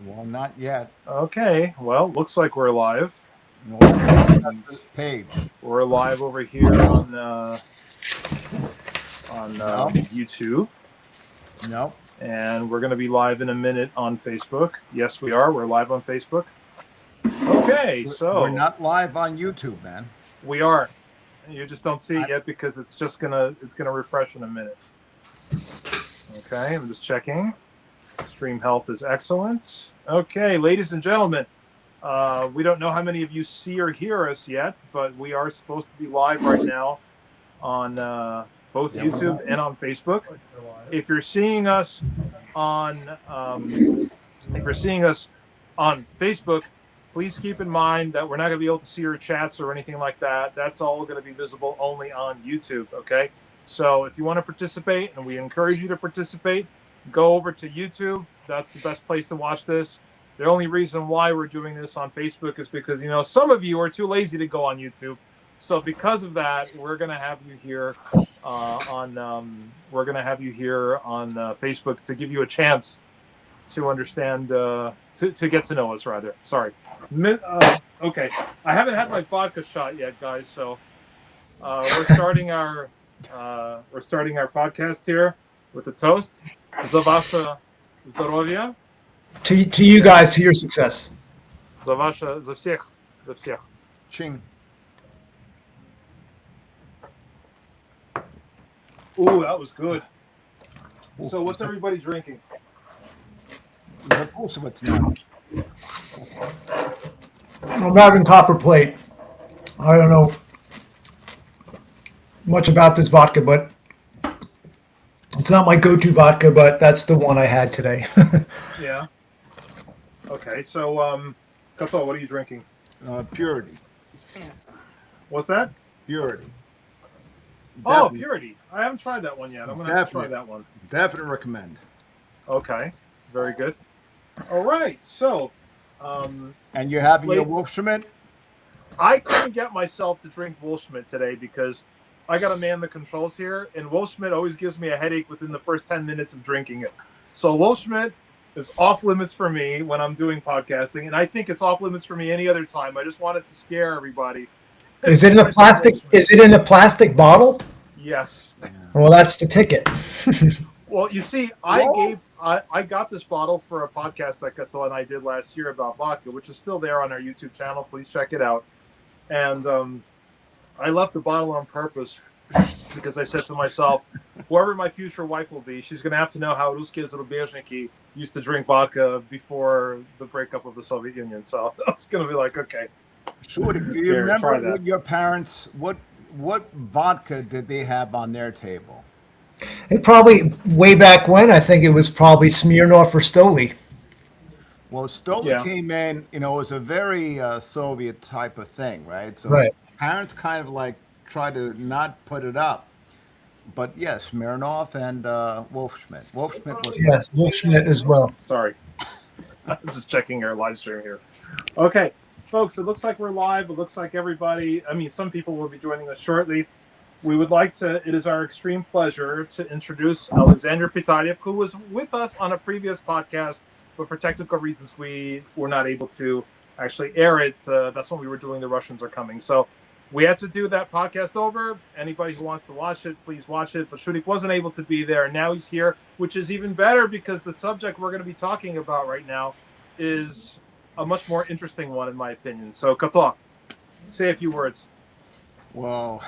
Well, not yet. Okay, well, looks like we're live. No, And page. we're live over here on No, YouTube, no. and we're going to be live in a minute on Facebook. Yes, we are. We're live on Facebook. Okay, We're so not live on YouTube, man. we are. You just don't see I, it yet because it's gonna refresh in a minute. Okay, I'm just checking. Stream health is excellent. Okay, ladies and gentlemen, we don't know how many of you see or hear us yet, but we are supposed to be live right now on both YouTube and on Facebook. If you're seeing us on if you're seeing us on Facebook, please keep in mind that we're not going to be able to see your chats or anything like that. That's all going to be visible only on YouTube. Okay. So if you want to participate, and we encourage you to participate, go over to YouTube. That's the best place to watch this. The only reason why we're doing this on Facebook is because, some of you are too lazy to go on YouTube. So because of that, we're going to have you here on Facebook to give you a chance to understand, to get to know us, rather. Sorry. Okay. I haven't had my vodka shot yet, guys. So we're starting our podcast here with a toast. За ваше здоровье. To you guys, to your success. За всех, за всех. Ching. Ooh, that was good. So what's everybody drinking? Also, what's now? I'm having copper plate. I don't know much about this vodka, but it's not my go-to vodka, but that's the one I had today. Yeah. Okay, so Kato, what are you drinking? Purity. What's that? Purity. Oh, Definitely- Purity. I haven't tried that one yet. I'm gonna have to try that one. Definitely recommend. Okay, very good. All right, so And you're having your Wolfschmidt? I couldn't get myself to drink Wolfschmidt today because I got to man the controls here, and Wolfschmidt always gives me a headache within the first 10 minutes of drinking it. So Wolfschmidt is off limits for me when I'm doing podcasting, and I think it's off limits for me any other time. I just wanted to scare everybody. Is it in a plastic? Is it in a plastic bottle? Yes. Well, that's the ticket. Well, you see, I got this bottle for a podcast that Kato and I did last year about vodka, which is still there on our YouTube channel. Please check it out. And I left the bottle on purpose because I said to myself, whoever my future wife will be, she's going to have to know how Ruski Zarubezhniki used to drink vodka before the breakup of the Soviet Union. So I was going to be like, okay. Sure. Do you remember what your parents, what vodka did they have on their table? It probably, way back when, I think it was probably Smirnoff or Stoli. Well, Stoli came in, it was a very Soviet type of thing, right? So right. Parents kind of like try to not put it up. But yes, Smirnoff and Wolfschmidt. Wolfschmidt was... Yes, Wolfschmidt as well. Sorry. I'm just checking our live stream here. Okay, folks, it looks like we're live. It looks like some people will be joining us shortly. It is our extreme pleasure to introduce Alexander Pitaleff, who was with us on a previous podcast, but for technical reasons, we were not able to actually air it. That's when we were doing The Russians Are Coming. So we had to do that podcast over. Anybody who wants to watch it, please watch it. But Shudik wasn't able to be there, and now he's here, which is even better because the subject we're going to be talking about right now is a much more interesting one, in my opinion. So, Kato, say a few words. Well,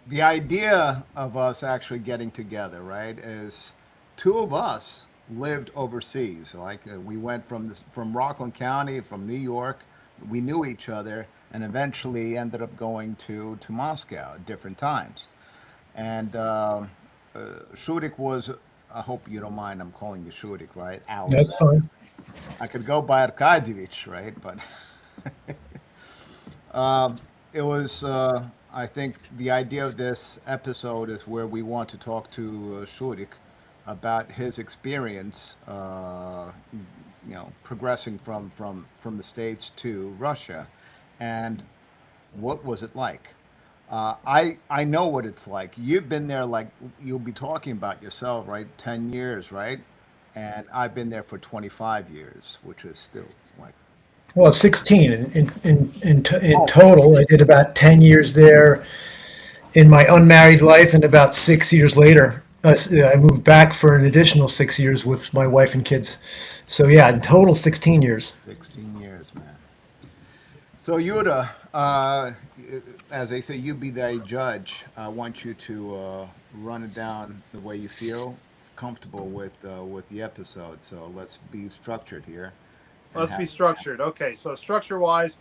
the idea of us actually getting together, right, is two of us lived overseas. Like we went from Rockland County, from New York. We knew each other, and eventually ended up going to Moscow at different times. And Shudik was, I hope you don't mind, I'm calling you Shudik, right? Alex. That's fine. I could go by Arkadievich, right? But it was, I think the idea of this episode is where we want to talk to Shudik about his experience, progressing from the States to Russia, and what was it like? I know what it's like. You've been there, like you'll be talking about yourself, right? 10 years, right? and I've been there for 25 years, which is still like. Well, 16 in Oh, total. I did about 10 years there in my unmarried life, and about 6 years later, I moved back for an additional 6 years with my wife and kids. So yeah, in total 16 years. 16 years, man. So Yuda, as they say, you be thy judge. I want you to run it down the way you feel comfortable with the episode. So let's be structured here. And Let's be structured. Okay, so structure-wise,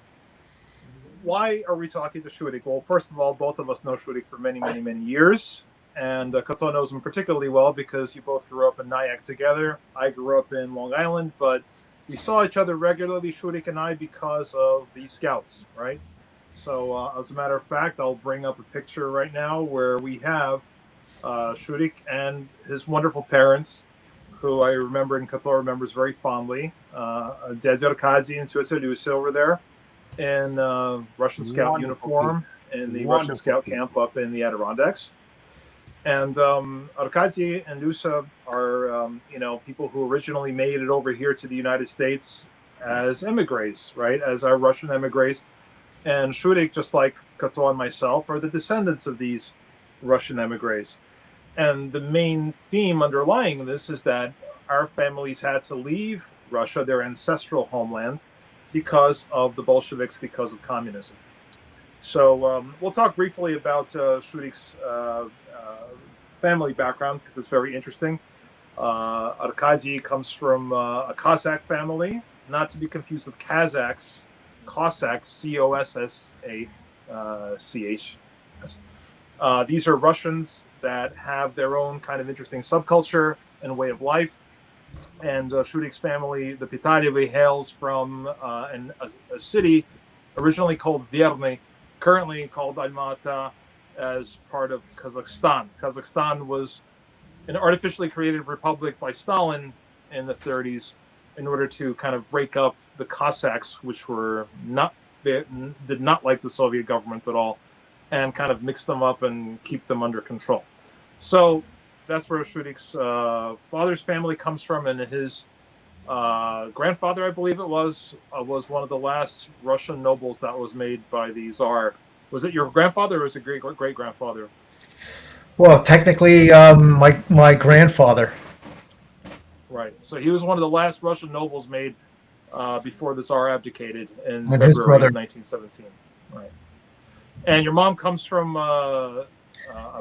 why are we talking to Shudik? Well, first of all, both of us know Shudik for many, many, many years. And Kato knows him particularly well because you both grew up in Nyack together. I grew up in Long Island, but we saw each other regularly, Shudik and I, because of the Scouts, right? So, as a matter of fact, I'll bring up a picture right now where we have Shudik and his wonderful parents, who I remember and Kato remembers very fondly. Dad Kazi and Suetsa over there in Russian Scout uniform in the Russian Scout camp up in the Adirondacks. And Arkady and Usa are, people who originally made it over here to the United States as emigres, right? As our Russian emigres. And Shudik, just like Kato and myself, are the descendants of these Russian emigres. And the main theme underlying this is that our families had to leave Russia, their ancestral homeland, because of the Bolsheviks, because of communism. So we'll talk briefly about Shudik's family background because it's very interesting. Arkady comes from a Cossack family, not to be confused with Cossacks, Cossachs. These are Russians that have their own kind of interesting subculture and way of life. And Shudik's family, the Pitaleff, hails from a city originally called Vermont, currently called Almaty, as part of Kazakhstan. Kazakhstan was an artificially created republic by Stalin in the 30s in order to kind of break up the Cossacks, which did not like the Soviet government at all, and kind of mix them up and keep them under control. So that's where Shudik's father's family comes from, and his grandfather, I believe it was one of the last Russian nobles that was made by the Tsar. Was it your grandfather or was it great grandfather? Well, technically, my grandfather. Right. So he was one of the last Russian nobles made before the Tsar abdicated in And his February brother. of 1917. Right. And your mom comes from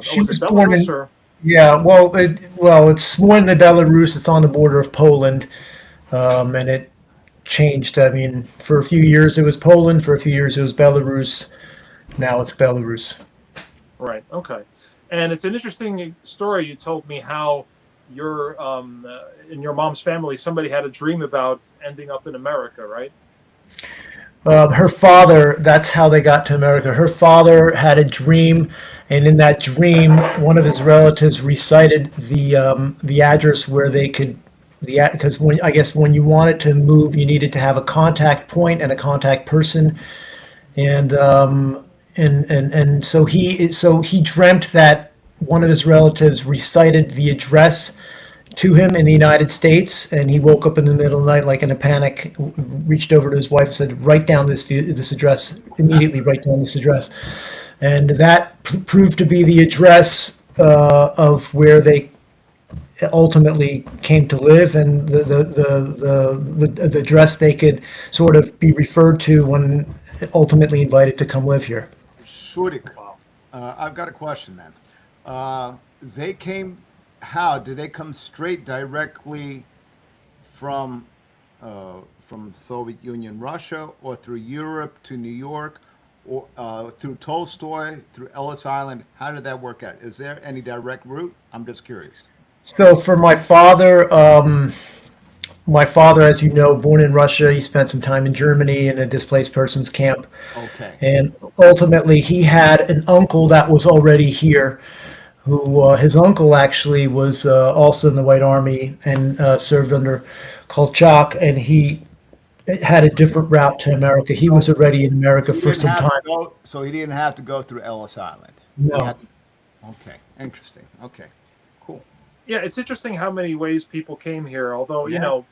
She was was it born Belarus in. or? Yeah, it's more in the Belarus. It's on the border of Poland, and it changed. I mean, for a few years it was Poland. For a few years it was Belarus. Now it's Belarus. Right. Okay. And it's an interesting story. You told me how your in your mom's family, somebody had a dream about ending up in America, right? Her father, that's how they got to America. Her father had a dream, and in that dream, one of his relatives recited the address where they could, because when you wanted to move, you needed to have a contact point and a contact person, and so he dreamt that one of his relatives recited the address to him in the United States, and he woke up in the middle of the night, like in a panic, reached over to his wife and said, "Write down this address immediately. Write down this address," and that proved to be the address of where they ultimately came to live, and the address they could sort of be referred to when ultimately invited to come live here. Shudik, I've got a question, man. They came. How did they come straight directly from Soviet Union, Russia, or through Europe to New York, or through Tolstoy, through Ellis Island? How did that work out? Is there any direct route? I'm just curious. So for my father, as you know, born in Russia, he spent some time in Germany in a displaced persons camp. Okay. And ultimately, he had an uncle that was already here, who his uncle actually was also in the White Army and served under Kolchak, and he had a different route to America. He was already in America for some time. So he didn't have to go through Ellis Island. No. Okay. Interesting. Okay. Cool. Yeah, it's interesting how many ways people came here. Although, you Yeah, know,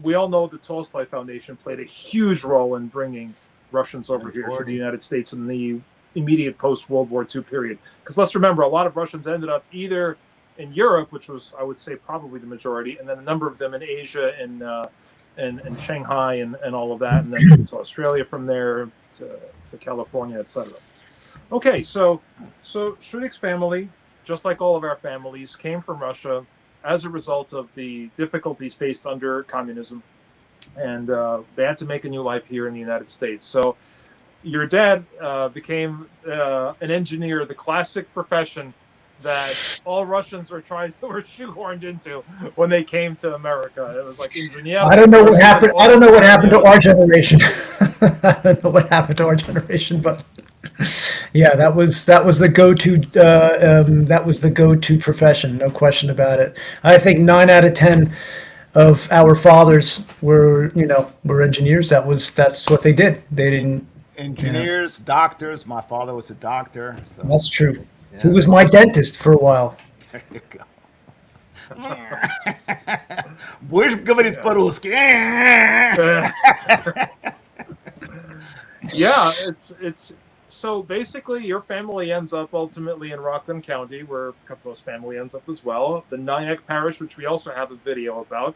we all know the Tolstoy Foundation played a huge role in bringing Russians over here to the majority. United States in the immediate post-World War II period. Because let's remember, a lot of Russians ended up either in Europe, which was, I would say, probably the majority, and then a number of them in Asia and Shanghai and all of that, and then to Australia from there to California, etc. Okay, so Shudik's family, just like all of our families, came from Russia as a result of the difficulties faced under communism, and they had to make a new life here in the United States. So your dad became an engineer, the classic profession that all Russians were shoehorned into when they came to America. It was like engineer. I don't know what happened. I don't know what happened to our generation. I don't know what happened to our generation, but yeah, that was the go-to that was the go-to profession, no question about it. I think 9 out of 10 of our fathers were engineers. That's what they did. They didn't. Engineers, doctors. My father was a doctor, so That's true. He yeah, was my dentist for a while. there you go. Будешь говорить по-русски? Yeah, it's so basically your family ends up ultimately in Rockland County, where Kapto's family ends up as well. The Nyack Parish, which we also have a video about.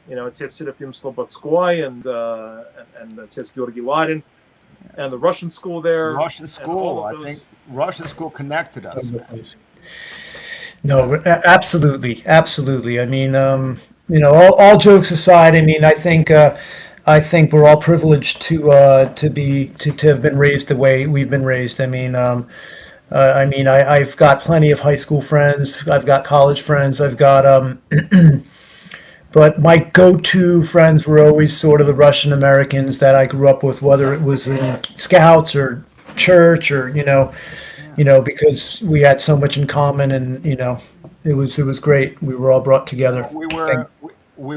You know, it's Seraphim Slobodskoy and it's Georgi Ladin, and the Russian school there. Russian and all school. of I those- think Russian school connected us, man. No, absolutely, absolutely. I mean, all jokes aside, I mean, I think we're all privileged to have been raised the way we've been raised. I've got plenty of high school friends. I've got college friends. I've got but my go-to friends were always sort of the Russian Americans that I grew up with, whether it was in Scouts or church or because we had so much in common, and it was great. We were all brought together. We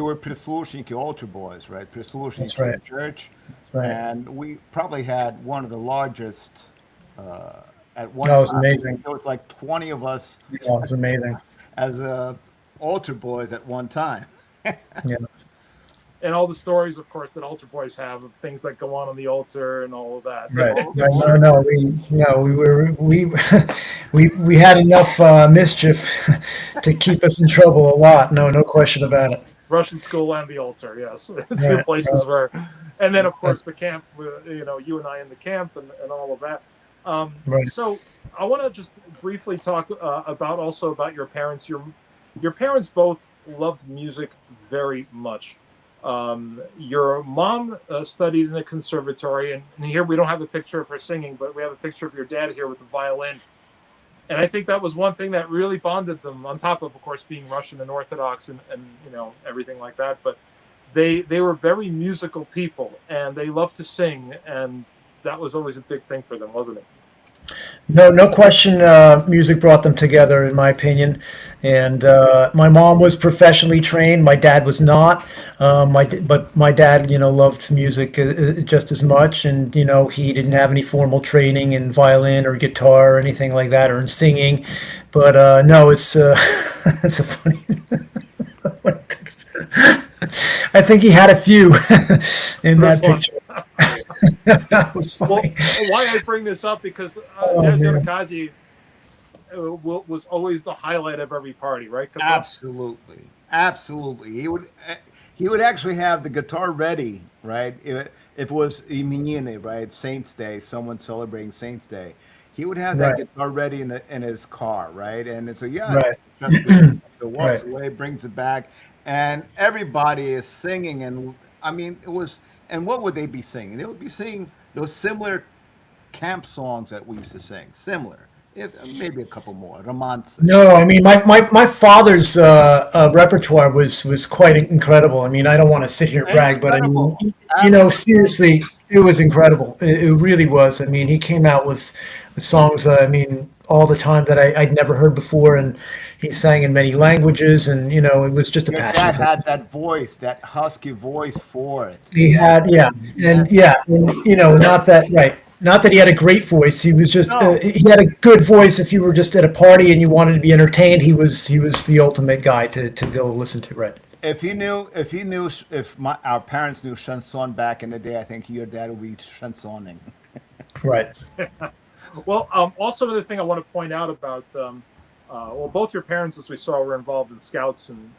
were прислушники, altar boys, right? That's Прислушники right. in church, Right. and we probably had one of the largest at one No, it was time. amazing. There was like 20 of us It was amazing. as altar boys at one time. Yeah. and all the stories, of course, that altar boys have of things that go on the altar and all of that. Right. All- No. We had enough mischief to keep us in trouble a lot. No question about it. Russian school and the altar, yes. It's Yeah. two places where, and then of course the camp, you and I in the camp and all of that. Right. So I want to just briefly talk about your parents. Your parents both loved music very much. Your mom studied in the conservatory, and here we don't have a picture of her singing, but we have a picture of your dad here with the violin. And I think that was one thing that really bonded them, on top of course, being Russian and Orthodox and everything like that. But they were very musical people, and they loved to sing, and that was always a big thing for them, wasn't it? No question. Music brought them together, in my opinion. And my mom was professionally trained. My dad was not. But my dad, loved music just as much. And he didn't have any formal training in violin or guitar or anything like that, or in singing. But no, it's it's a funny. I think he had a few in that picture. That was Well, funny. why I bring this up, because Oh, man. Kazi was always the highlight of every party, right? Absolutely. He would actually have the guitar ready, right? If it was imenine, right? Saints Day, someone celebrating Saints Day, he would have that Right. guitar ready in his car, right? And so Right. so walks Right. away, brings it back, and everybody is singing. And I mean, it was. And what would they be singing? They would be singing those similar camp songs that we used to sing. Similar, maybe a couple more. Romance. No, I mean my father's repertoire was quite incredible. I mean, I don't want to sit here and brag, but I mean, Incredible. seriously, it was incredible. It really was. I mean, he came out with songs. I mean, all the time that I'd never heard before, and he sang in many languages, and it was just a Your passion. dad for had that voice, that husky voice for it. He had, and not that right. Not that he had a great voice. He was just No. he had a good voice. If you were just at a party and you wanted to be entertained, he was the ultimate guy to go listen to. Right. If our parents knew chanson back in the day, I think your dad would be chansoning. Right. Well, also another thing I want to point out about, well, both your parents, as we saw, were involved in Scouts and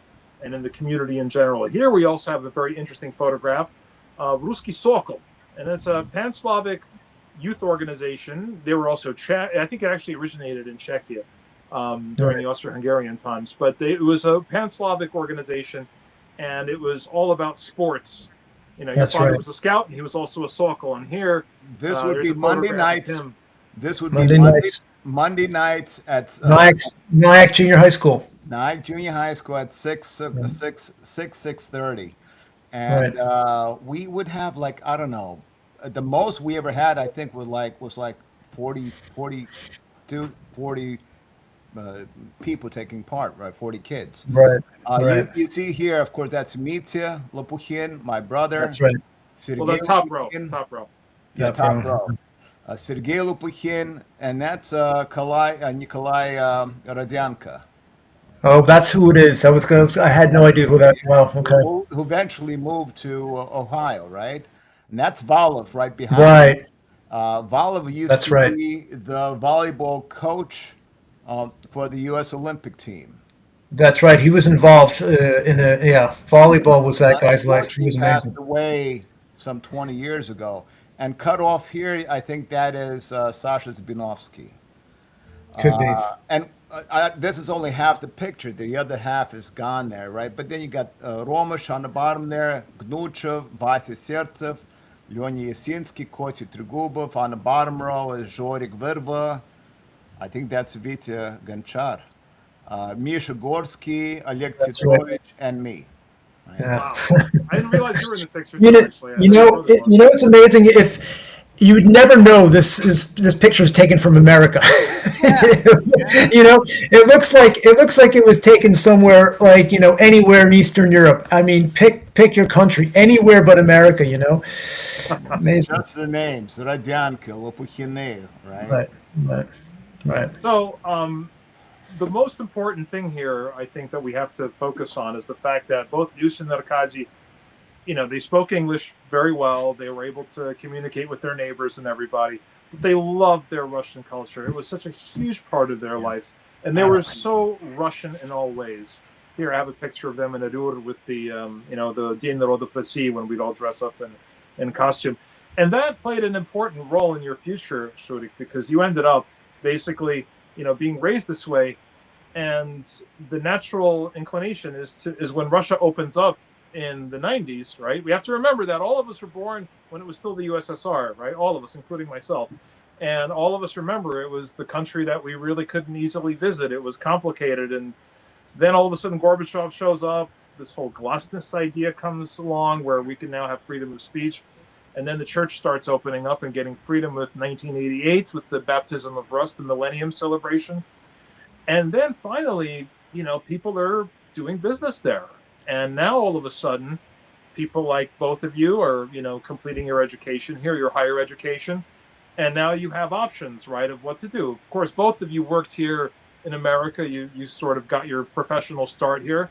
in the community in general. Here we also have a very interesting photograph of Ruski Sokol, and it's a Pan-Slavic youth organization. They were also I think it actually originated in Czechia during the Austro-Hungarian times, but it was a Pan-Slavic organization, and it was all about sports. You know, your That's father right. was a scout, and he was also a Sokol, and here This would there's be a Monday photograph of nights. him. This would Monday be nights. Monday nights at Nyack Junior High School. Nyack Junior High School at 6:30, and Right. we would have like, I don't know, the most we ever had, I think, was like 40 people taking part, right? 40 kids. Right. You, Right. you see here, of course, that's Mitya Lopuchin, my brother, That's right. Well, Sergei the top row, Lopuchin. top row. Yeah, Top top row. row. Sergei Lopuchin, and that's Nikolai Rodyanka. Oh, that's who it is. I had no idea who that. Wow. Okay. Who eventually moved to Ohio, right? And that's Volov right behind. Right. Volov used That's to right. be the volleyball coach for the U.S. Olympic team. That's right. He was involved volleyball was that guy's life. He Unfortunately, was he passed amazing. away some 20 years ago. And cut off here, I think that is Sasha Zbinovsky. Could be. This is only half the picture. The other half is gone there, right? But then you got Romish on the bottom there, Gnuchev, Vasya Sertsev, Leony Yasinski, Kotya Trigubov. On the bottom row is Zhorik Verva. I think that's Vitya Gonchar. Misha Gorsky, Oleg That's right. Titrovich, and me. Yeah. Wow, I didn't realize you were in the picture. You know, Actually, I didn't know that you know, it's amazing. If you would never know this picture is taken from America. You know, it looks like it was taken somewhere like anywhere in Eastern Europe. I mean, pick your country, anywhere but America. You know, amazing. That's the names, Radyanka, Lopukhine, right? Right, right, right. So, the most important thing here, I think, that we have to focus on is the fact that both Yus and Arkady, they spoke English very well. They were able to communicate with their neighbors and everybody. But they loved their Russian culture. It was such a huge part of their life. And they were so Russian in all ways. Here, I have a picture of them in Adur with the Dien Narodov России, when we'd all dress up in costume. And that played an important role in your future, Shurik, because you ended up basically being raised this way, and the natural inclination is when Russia opens up in the 90s, right? We have to remember that all of us were born when it was still the USSR, right? All of us, including myself. And all of us remember it was the country that we really couldn't easily visit. It was complicated. And then all of a sudden Gorbachev shows up. This whole glasnost idea comes along where we can now have freedom of speech. And then the church starts opening up and getting freedom with 1988 with the baptism of Rus, the Millennium celebration. And then finally, people are doing business there. And now all of a sudden, people like both of you are, completing your education here, your higher education. And now you have options, right, of what to do. Of course, both of you worked here in America. You sort of got your professional start here.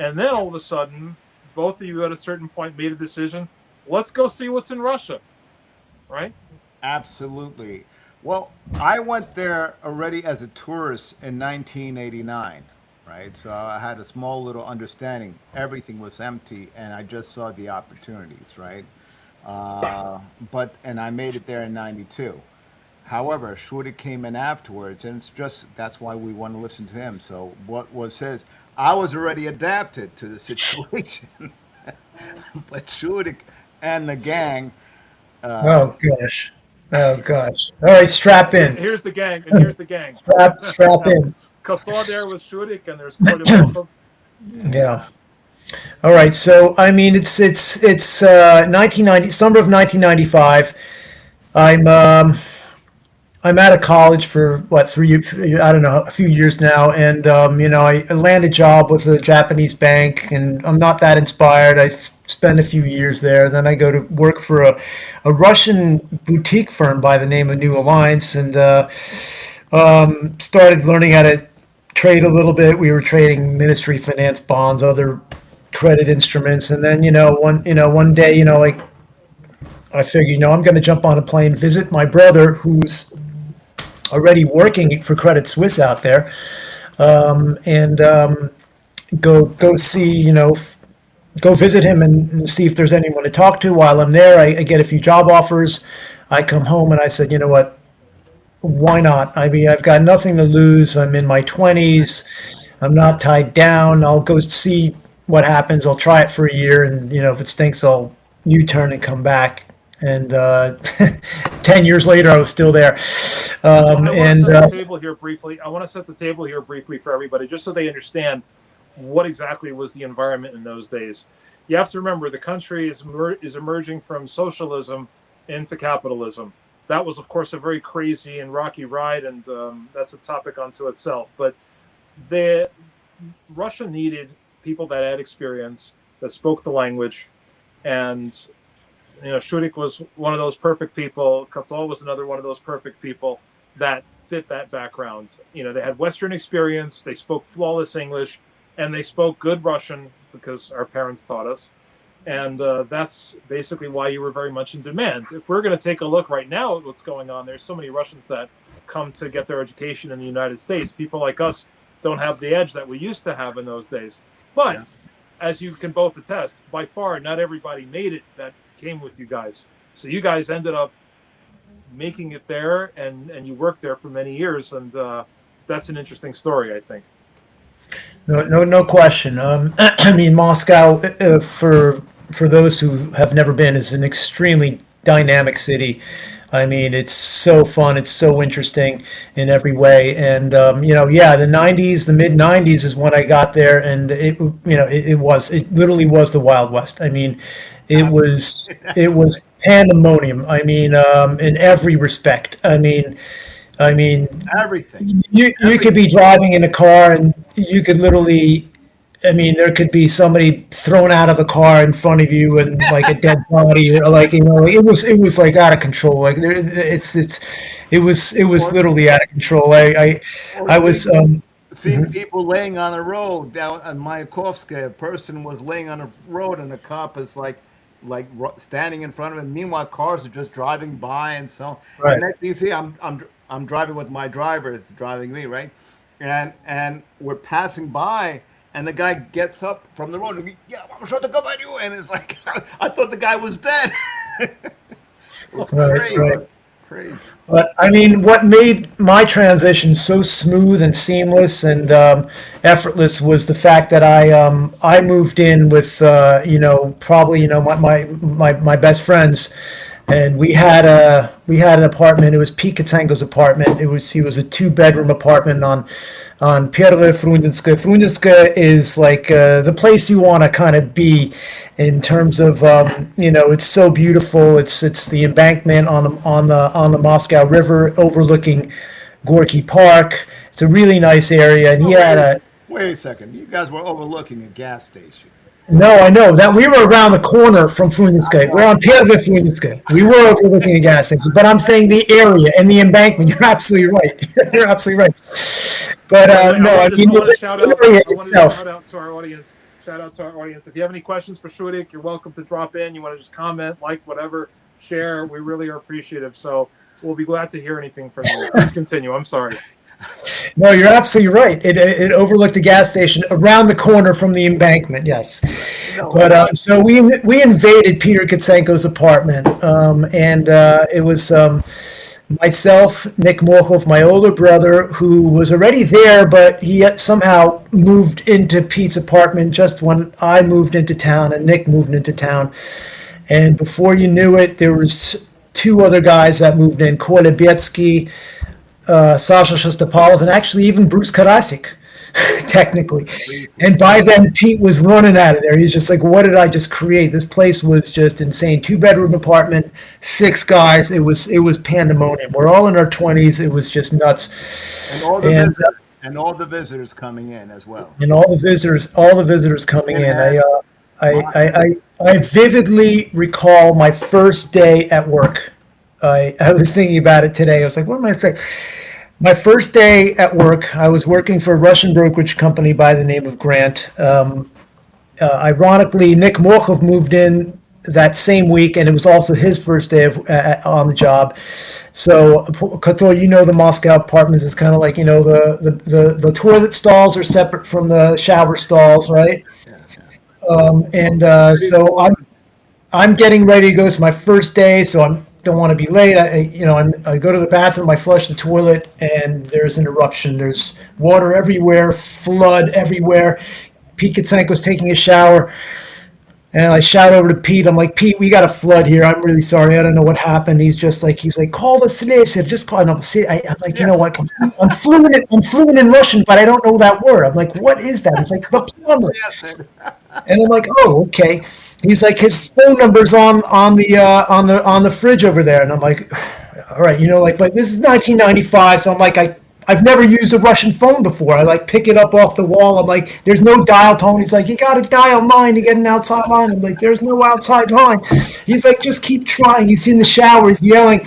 And then all of a sudden, both of you at a certain point made a decision. Let's go see what's in Russia, right? Absolutely. Well, I went there already as a tourist in 1989, right? So I had a small little understanding. Everything was empty, and I just saw the opportunities, right? And I made it there in 92. However, Shurik came in afterwards, and that's why we want to listen to him. So what was his? I was already adapted to the situation, but Shurik and the gang. Oh gosh. Oh gosh. All right, strap in. Here's the gang, and here's the gang. Strap in. Kathor there with Shurik, and there's Kordyakov. Yeah. All right. So I mean, it's 1990, summer of 1995. I'm out of college for what, I don't know, a few years now, and I land a job with a Japanese bank, and I'm not that inspired. I spend a few years there, then I go to work for a Russian boutique firm by the name of New Alliance, and started learning how to trade a little bit. We were trading ministry finance bonds, other credit instruments, and then one day, like I figured, I'm going to jump on a plane, visit my brother who's already working for Credit Suisse out there, and go see, go visit him and see if there's anyone to talk to. While I'm there, I get a few job offers. I come home and I said, you know what? Why not? I mean, I've got nothing to lose. I'm in my 20s. I'm not tied down. I'll go see what happens. I'll try it for a year, and if it stinks, I'll U-turn and come back. And 10 years later, I was still there. I want to set the table here briefly. I want to set the table here briefly for everybody, just so they understand what exactly was the environment in those days. You have to remember, the country is emerging from socialism into capitalism. That was, of course, a very crazy and rocky ride, and that's a topic unto itself. But Russia needed people that had experience, that spoke the language, and Shudik was one of those perfect people. Kaptol was another one of those perfect people that fit that background. They had Western experience, they spoke flawless English, and they spoke good Russian because our parents taught us. And that's basically why you were very much in demand. If we're going to take a look right now at what's going on, there's so many Russians that come to get their education in the United States. People like us don't have the edge that we used to have in those days. But as you can both attest, by far, not everybody made it that came with you guys. So you guys ended up making it there, and you worked there for many years. And that's an interesting story, I think. No question. I mean, Moscow, for those who have never been, is an extremely dynamic city. I mean, it's so fun. It's so interesting in every way. And the '90s, the mid '90s is when I got there, and it literally was the Wild West. I mean, it was pandemonium. I mean, in every respect. I mean, everything. You could be driving in a car, and you could literally, there could be somebody thrown out of the car in front of you, and like a dead body, or it was like out of control. Like it was literally out of control. I was seeing people laying on the road down on Mayakovsky. A person was laying on the road, and the cop is like standing in front of him. Meanwhile, cars are just driving by, and so. Right. And next thing you see, I'm driving with my driver. It's driving me, right? And we're passing by, and the guy gets up from the road and and it's like, I thought the guy was dead. Crazy. But I mean, what made my transition so smooth and seamless and effortless was the fact that I moved in with probably my best friends. And we had an apartment. It was Pete Katsenko's apartment. He was a 2-bedroom apartment on Pitaleff, Frunzinska. Frunzinska is like the place you want to kind of be in terms of it's so beautiful. It's the embankment on the Moscow River overlooking Gorky Park. It's a really nice area. And wait a second. You guys were overlooking a gas station. No, I know that we were around the corner from Frunzinska. We're on Pitaleff, Frunzinska. We were overlooking a gas station, but I'm saying the area and the embankment. You're absolutely right. You're absolutely right. But shout out to our audience. Shout out to our audience. If you have any questions for Shudik, you're welcome to drop in. You want to just comment, like, whatever, share. We really are appreciative. So we'll be glad to hear anything from you. Please continue. I'm sorry. No, you're absolutely right. It overlooked a gas station around the corner from the embankment. Yes, but so we invaded Peter Katsenko's apartment, and it was myself, Nick Morkov, my older brother, who was already there, but he had somehow moved into Pete's apartment just when I moved into town and Nick moved into town. And before you knew it, there was 2 other guys that moved in, Kola Bietsky, Sasha Shostopalov, and actually even Bruce Karasik. technically. Briefly. And by then, Pete was running out of there. He's just like, what did I just create? This place was just insane. 2-bedroom apartment, 6 guys. It was pandemonium. We're all in our 20s. It was just nuts. And All the visitors coming in as well. and all the visitors coming in. I vividly recall my first day at work. I was thinking about it today. I was like, what am I saying? My first day at work, I was working for a Russian brokerage company by the name of Grant. Ironically, Nick Mokhov moved in that same week, and it was also his first day on the job. So, Kotor, you know the Moscow apartments is kind of like, the toilet stalls are separate from the shower stalls, right? So I'm getting ready to go. It's my first day, so I don't want to be late. I go to the bathroom, I flush the toilet, and there's an eruption. There's water everywhere, flood everywhere. Pete Kitsenko's taking a shower, and I shout over to Pete. I'm like, Pete, we got a flood here. I'm really sorry. I don't know what happened. He's like, call the Slesir. Just call. And I'm like, you know what? I'm fluent in Russian, but I don't know that word. I'm like, what is that? He's like, the plumber. And I'm like, oh, okay. He's like, his phone number's on the fridge over there. And I'm like, all right, but this is 1995, so I'm like, I've never used a Russian phone before. I pick it up off the wall. I'm like, there's no dial tone. He's like, you got to dial 9 to get an outside line. I'm like, there's no outside line. He's like, just keep trying. He's in the shower. He's yelling.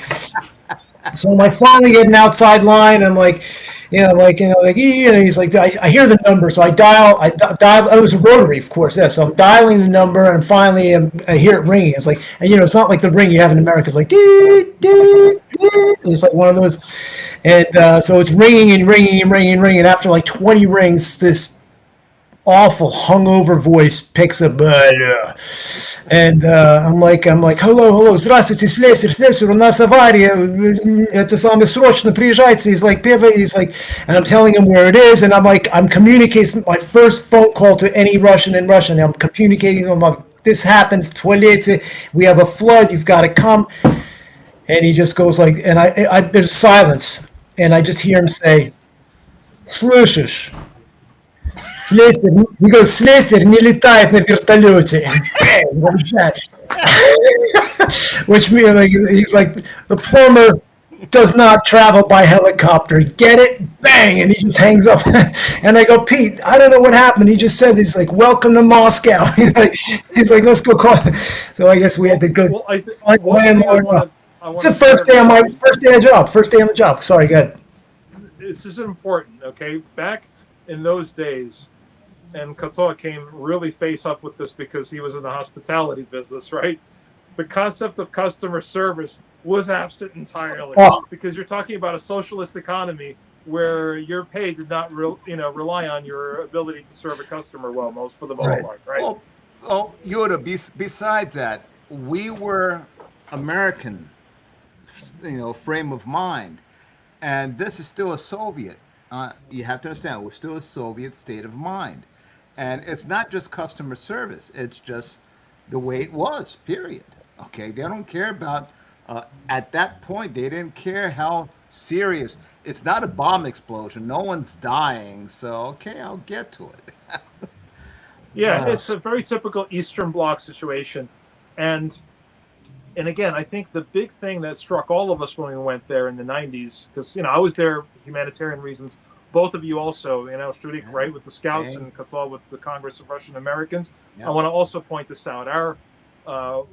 So I'm finally get an outside line. I'm like, he's like, I hear the number. So I dial. It was a rotary, of course. Yeah. So I'm dialing the number, and finally I hear it ringing. It's like, and it's not like the ring you have in America. It's like, dee, dee, dee. It's like one of those. And so it's ringing and ringing and ringing and ringing. And after 20 rings, this awful hungover voice picks up. And I'm like, hello, здравствуйте, слесарь, у нас авария, это самое срочно, приезжайте. He's like, and I'm telling him where it is, and I'm communicating my first phone call to any Russian in Russian. I'm communicating with him, I'm like, this happened, toilet, we have a flood, you've got to come. And he just goes like, and I there's silence, and I just hear him say, слышишь? Слесарь, he goes, слесарь не летает на вертолете. Which means he's like, the plumber does not travel by helicopter. Get it? Bang! And he just hangs up. And I go, Pete, I don't know what happened. He just said, he's like, welcome to Moscow. He's like, let's go call. So I guess we had to go. Well, it's the first day on the job. Sorry, go ahead. This is important, okay? Back in those days, and Katoa came really face up with this because he was in the hospitality business, right? The concept of customer service was absent entirely because you're talking about a socialist economy where your pay did not rely on your ability to serve a customer well, for the most part, right? Well, Yoda, besides that, we were American, frame of mind, and this is still a Soviet. You have to understand, we're still a Soviet state of mind. And it's not just customer service. It's just the way it was, period. Okay, they don't care about, at that point, they didn't care how serious. It's not a bomb explosion. No one's dying. So, okay, I'll get to it. Yeah, it's a very typical Eastern Bloc situation. And again, I think the big thing that struck all of us when we went there in the 90s, because, I was there for humanitarian reasons. Both of you also, Strudik, right, with the Scouts, and Katal with the Congress of Russian Americans. I want to also point this out. Our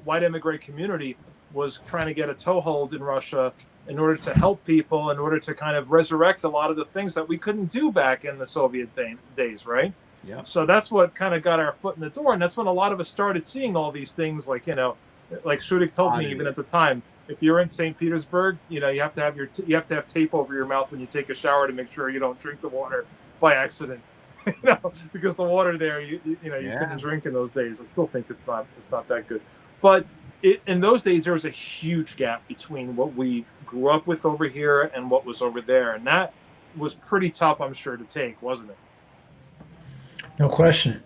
white immigrant community was trying to get a toehold in Russia in order to help people, in order to kind of resurrect a lot of the things that we couldn't do back in the Soviet days, right? Yeah. So that's what kind of got our foot in the door, and that's when a lot of us started seeing all these things, like Strudik told me even at the time. If you're in St. Petersburg, you have to have tape over your mouth when you take a shower to make sure you don't drink the water by accident. Because the water there, you couldn't drink in those days. I still think it's not that good. But in those days, there was a huge gap between what we grew up with over here and what was over there, and that was pretty tough, I'm sure, to take, wasn't it? No question.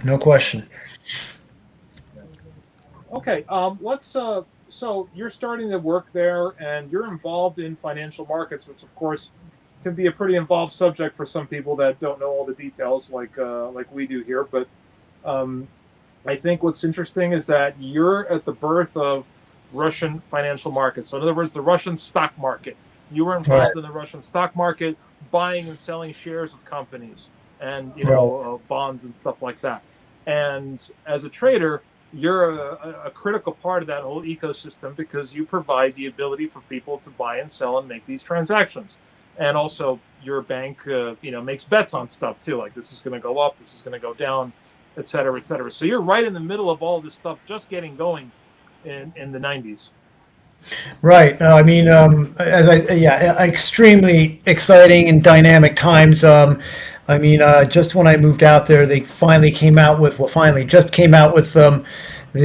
No question. Okay, let's. So you're starting to work there, and you're involved in financial markets, which of course can be a pretty involved subject for some people that don't know all the details like we do here. But I think what's interesting is that you're at the birth of Russian financial markets. So in other words, the Russian stock market. You were involved in the Russian stock market, buying and selling shares of companies and bonds and stuff like that. And as a trader, you're a critical part of that whole ecosystem because you provide the ability for people to buy and sell and make these transactions. And also, your bank, makes bets on stuff too, like this is going to go up, this is going to go down, et cetera, et cetera. So you're right in the middle of all this stuff, just getting going in the 90s. Right. Extremely exciting and dynamic times. Just when I moved out there, they finally came out with, it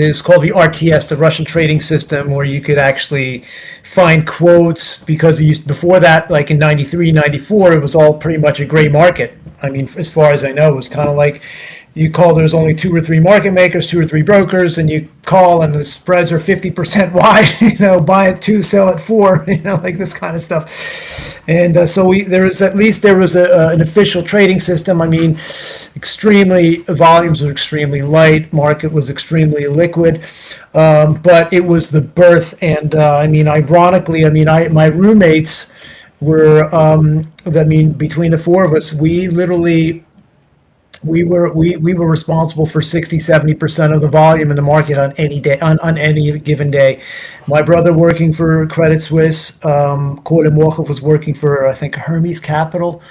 was called the RTS, the Russian trading system, where you could actually find quotes because before that, like in 93, 94, it was all pretty much a gray market. I mean, as far as I know, it was kind of like you call, there's only 2 or 3 market makers, 2 or 3 brokers, and you call and the spreads are 50% wide, buy at 2, sell at 4, like this kind of stuff. And there was an official trading system. I mean, volumes were extremely light, market was extremely liquid, but it was the birth. And ironically, my roommates were, between the 4 of us, we were responsible for 60-70% of the volume in the market on any day, on any given day. My brother working for Credit Suisse, Kolem Walkov was working for, I think, Hermes Capital,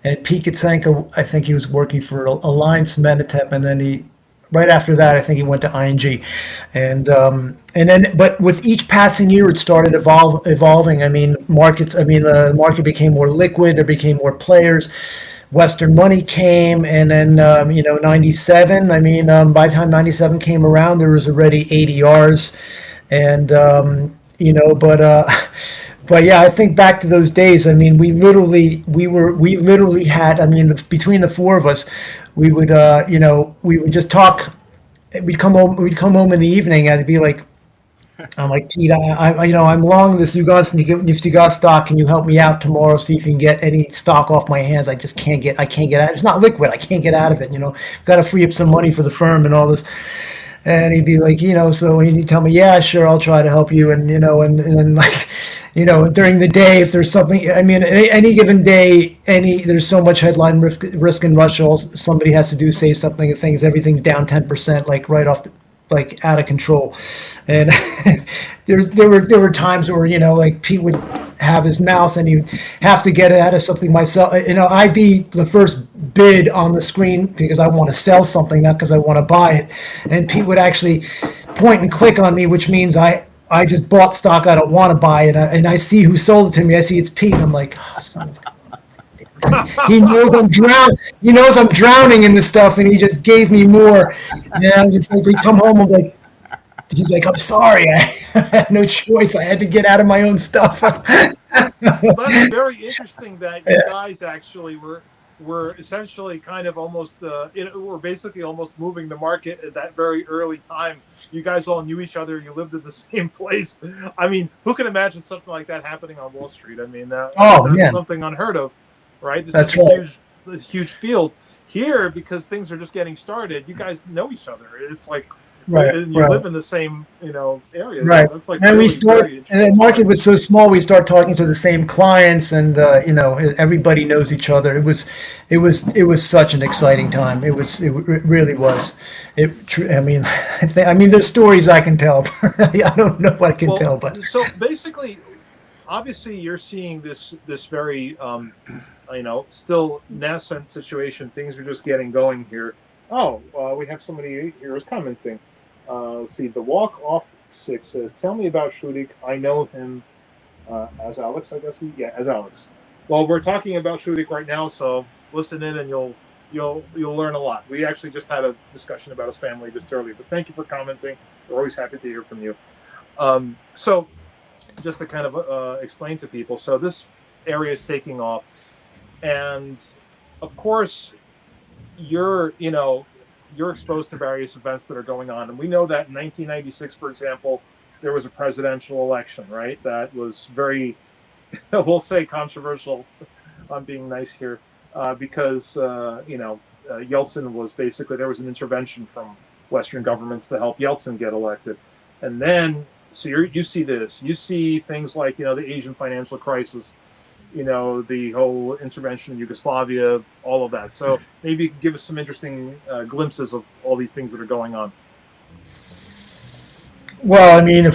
and Pete Kitsenko, I think he was working for Alliance Meditep, and then right after that, I think he went to ING, but with each passing year, it started evolving. The market became more liquid. There became more players. Western money came, and then 97. By the time 97 came around, there was already ADRs, and but yeah, I think back to those days. We literally had. Between the 4 of us, we would just talk. We'd come home in the evening, and I'd be like, I'm like, Pete, I'm long this Nifty gas stock. Can you help me out tomorrow? See if you can get any stock off my hands. I can't get out. It's not liquid. I can't get out of it. Got to free up some money for the firm and all this. And he'd be like, so he'd tell me, yeah, sure, I'll try to help you. And during the day, if there's something, any given day, there's so much headline risk in Russia. Somebody has to say something, and everything's down 10%, like right off out of control. And there were times where Pete would have his mouse and he'd have to get out of something myself. I'd be the first bid on the screen because I want to sell something, not because I want to buy it. And Pete would actually point and click on me, which means I just bought stock I don't want to buy it, and I see who sold it to me. I see it's Pete, and I'm like, oh, son of a. He knows I'm drowning in this stuff, and he just gave me more. And I'm just like, we come home, I'm like, he's like, I'm sorry, I had no choice. I had to get out of my own stuff. That's very interesting that you guys actually were essentially kind of almost, we're basically almost moving the market at that very early time. You guys all knew each other. You lived in the same place. Who can imagine something like that happening on Wall Street? That's something unheard of. Right, this is a huge field here because things are just getting started. You guys know each other. It's like live in the same area. Right. That's like and and the market was so small. We start talking to the same clients, and everybody knows each other. It was such an exciting time. It really was. There's stories I can tell. I don't know what I can tell, but so basically, obviously, you're seeing this very. Still nascent situation. Things are just getting going here. We have somebody here who's commenting. Let's see. The Walk Off 6 says, "Tell me about Shudik. I know him as Alex. I guess as Alex." Well, we're talking about Shudik right now, so listen in and you'll learn a lot. We actually just had a discussion about his family just earlier. But thank you for commenting. We're always happy to hear from you. So just to kind of explain to people, so this area is taking off. And of course, you're exposed to various events that are going on. And we know that in 1996, for example, there was a presidential election, right? That was very, we'll say, controversial. I'm being nice here, because Yeltsin was basically, there was an intervention from Western governments to help Yeltsin get elected, and then so you see this, you see things like the Asian financial crisis, the whole intervention in Yugoslavia, all of that. So maybe you can give us some interesting glimpses of all these things that are going on. Well, I mean,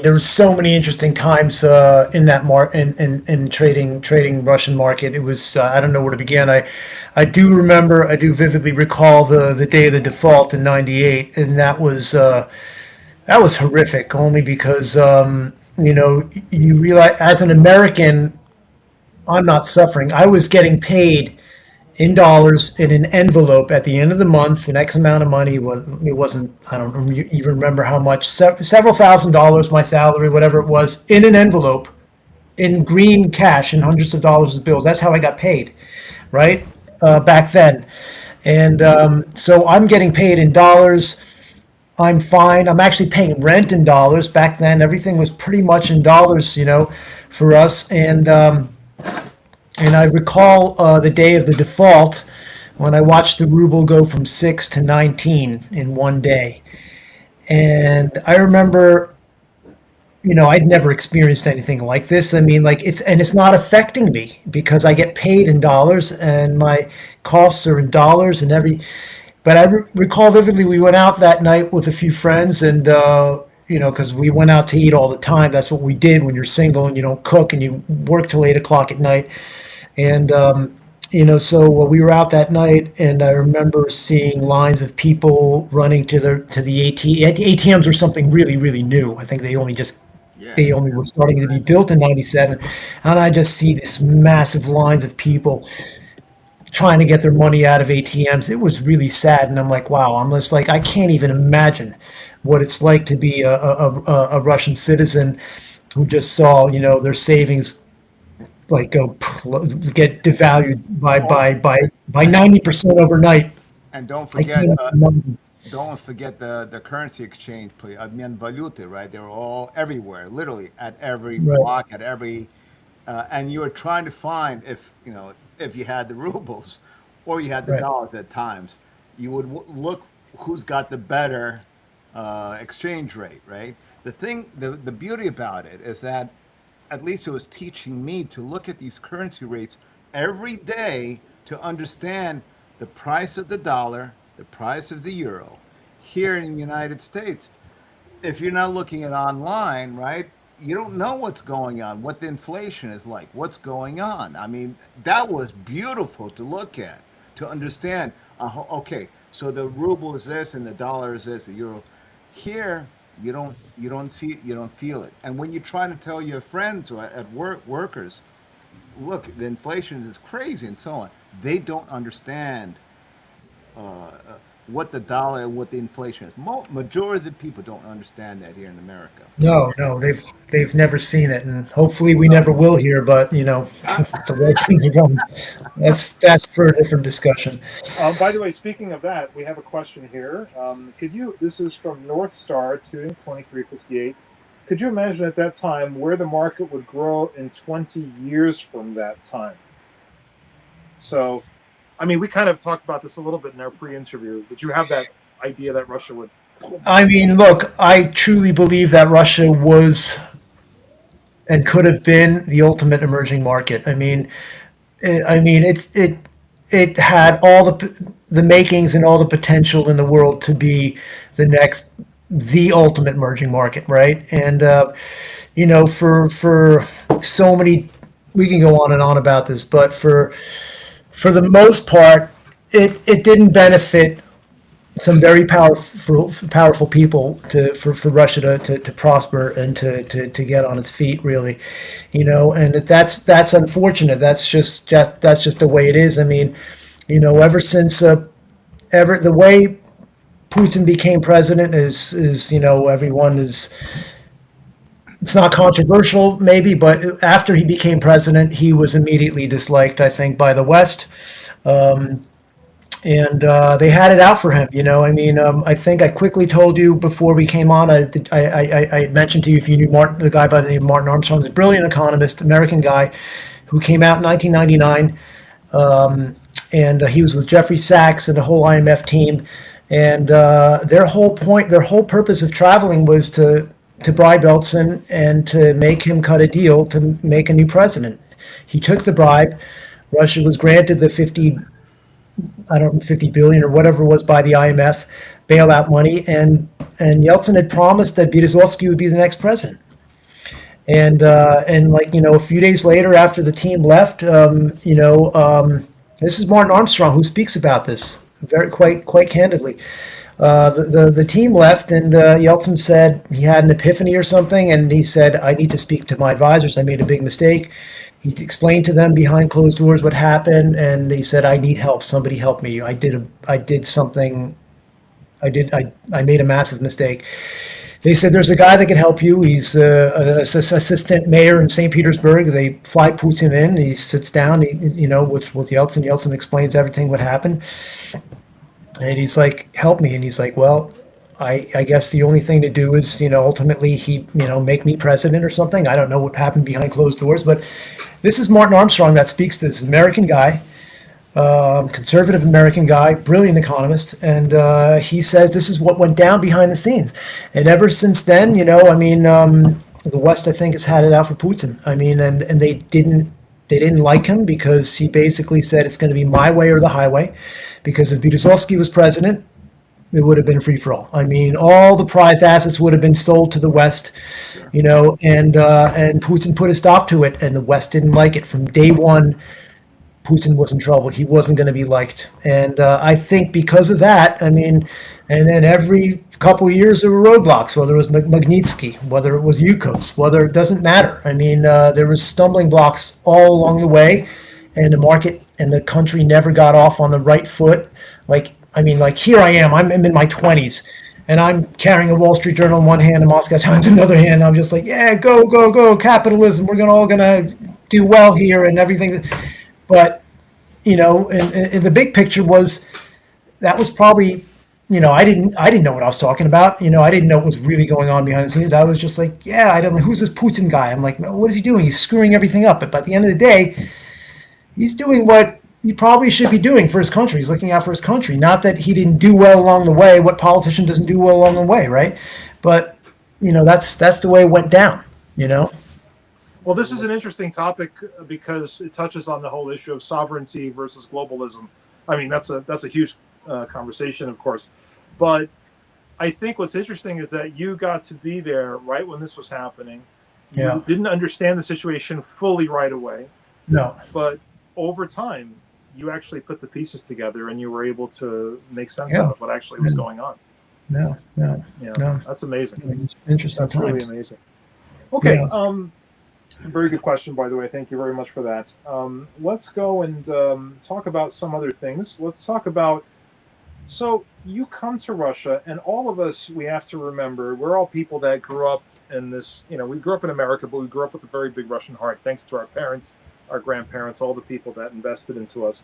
there was so many interesting times in that in trading Russian market. It was I don't know where to begin. I do vividly recall the day of the default in '98, and that was horrific. Only because you realize, as an American, I'm not suffering. I was getting paid in dollars in an envelope at the end of the month, an X amount of money. It wasn't, I don't even remember how much, several $1,000s, my salary, whatever it was, in an envelope, in green cash, and hundreds of dollars of bills. That's how I got paid, right? Back then. And so I'm getting paid in dollars. I'm fine. I'm actually paying rent in dollars. Back then, everything was pretty much in dollars, for us. And I recall the day of the default when I watched the ruble go from 6 to 19 in one day. And I remember, I'd never experienced anything like this. I mean, it's not affecting me because I get paid in dollars and my costs are in dollars but I recall vividly, we went out that night with a few friends and, because we went out to eat all the time. That's what we did when you're single and you don't cook and you work till 8 o'clock at night. And, so we were out that night, and I remember seeing lines of people running to the ATM. ATMs are something really, really new. I think they only were starting to be built in '97. And I just see this massive lines of people trying to get their money out of ATMs. It was really sad. And I'm like, wow, I'm just like, I can't even imagine what it's like to be a Russian citizen who just saw, their savings get devalued by 90% overnight. And don't forget the currency exchange, please. Обмен валюты, right? They were all everywhere, literally at every block, at every, and you were trying to find if you had the rubles or you had the dollars at times, you would look who's got the better exchange rate, right? The beauty about it is that at least it was teaching me to look at these currency rates every day to understand the price of the dollar, the price of the euro. Here in the United States, if you're not looking at online, right, you don't know what's going on, what the inflation is like, what's going on. I mean, that was beautiful to look at, to understand, okay, so the ruble is this and the dollar is this, the euro. Here, you don't see it, you don't feel it. And when you try to tell your friends or at workers, look, the inflation is crazy and so on, they don't understand what the dollar, what the inflation is. Majority of the people don't understand that here in America. No, they've never seen it, and hopefully we never will here. But the way things are going, that's for a different discussion. By the way, speaking of that, we have a question here. This is from North Star 2358. Could you imagine at that time where the market would grow in 20 years from that time? So, I mean, we kind of talked about this a little bit in our pre-interview. Did you have that idea that Russia would? I mean, look, I truly believe that Russia was and could have been the ultimate emerging market. I mean, it had all the makings and all the potential in the world to be the ultimate emerging market, right? And for so many, we can go on and on about this, but for the most part, it didn't benefit some very powerful people for Russia to prosper and to get on its feet, really, and that's unfortunate. That's just the way it is. I mean, ever since the way Putin became president is everyone is. It's not controversial, maybe, but after he became president, he was immediately disliked, I think, by the West. And they had it out for him, I think I quickly told you before we came on, I mentioned to you, if you knew the guy by the name of Martin Armstrong, is a brilliant economist, American guy, who came out in 1999. And he was with Jeffrey Sachs and the whole IMF team. And their whole purpose of traveling was to bribe Yeltsin and to make him cut a deal to make a new president. He took the bribe. Russia was granted the 50 billion or whatever it was by the IMF bailout money, and Yeltsin had promised that Berezovsky would be the next president. And like, a few days later after the team left, this is Martin Armstrong who speaks about this quite candidly. The team left, and Yeltsin said he had an epiphany or something, and he said, "I need to speak to my advisors. I made a big mistake." He explained to them behind closed doors what happened, and he said, "I need help. Somebody help me. I did something. I made a massive mistake." They said, "There's a guy that can help you. He's an assistant mayor in St. Petersburg." They fly Putin in. He sits down, with Yeltsin. Yeltsin explains everything what happened. And he's like, "Help me." And he's like, "Well, I guess the only thing to do is, ultimately make me president or something." I don't know what happened behind closed doors, but this is Martin Armstrong that speaks to this American guy, conservative American guy, brilliant economist, and he says this is what went down behind the scenes. And ever since then, the West, I think, has had it out for Putin. I mean, and they didn't like him because he basically said it's going to be my way or the highway. Because if Berezovsky was president, it would have been free for all. I mean, all the prized assets would have been sold to the West, and Putin put a stop to it, and the West didn't like it. From day one, Putin was in trouble. He wasn't going to be liked. And I think because of that, and then every couple of years there were roadblocks, whether it was Magnitsky, whether it was Yukos, whether it doesn't matter. There was stumbling blocks all along the way, and the market and the country never got off on the right foot. Like here I am, I'm in my 20s, and I'm carrying a Wall Street Journal in one hand and Moscow Times in another hand. I'm just like, yeah, go, capitalism. We're all gonna do well here and everything. But, in the big picture that was probably, I didn't know what I was talking about. I didn't know what was really going on behind the scenes. I was just like, yeah, I don't know, who's this Putin guy? I'm like, what is he doing? He's screwing everything up. But at the end of the day, he's doing what he probably should be doing for his country. He's looking out for his country. Not that he didn't do well along the way. What politician doesn't do well along the way, right? But, that's the way it went down, Well, this is an interesting topic because it touches on the whole issue of sovereignty versus globalism. I mean, that's a huge conversation, of course. But I think what's interesting is that you got to be there right when this was happening. Yeah. You didn't understand the situation fully right away. No. But over time, you actually put the pieces together and you were able to make sense out of what actually was going on. No. That's amazing. Interesting. That's really amazing. Okay. Yeah. Very good question, by the way. Thank you very much for that. Let's go and talk about some other things. Let's talk about, so you come to Russia, and all of us, we have to remember, we're all people that grew up in this, we grew up in America, but we grew up with a very big Russian heart, thanks to our parents, our grandparents, all the people that invested into us.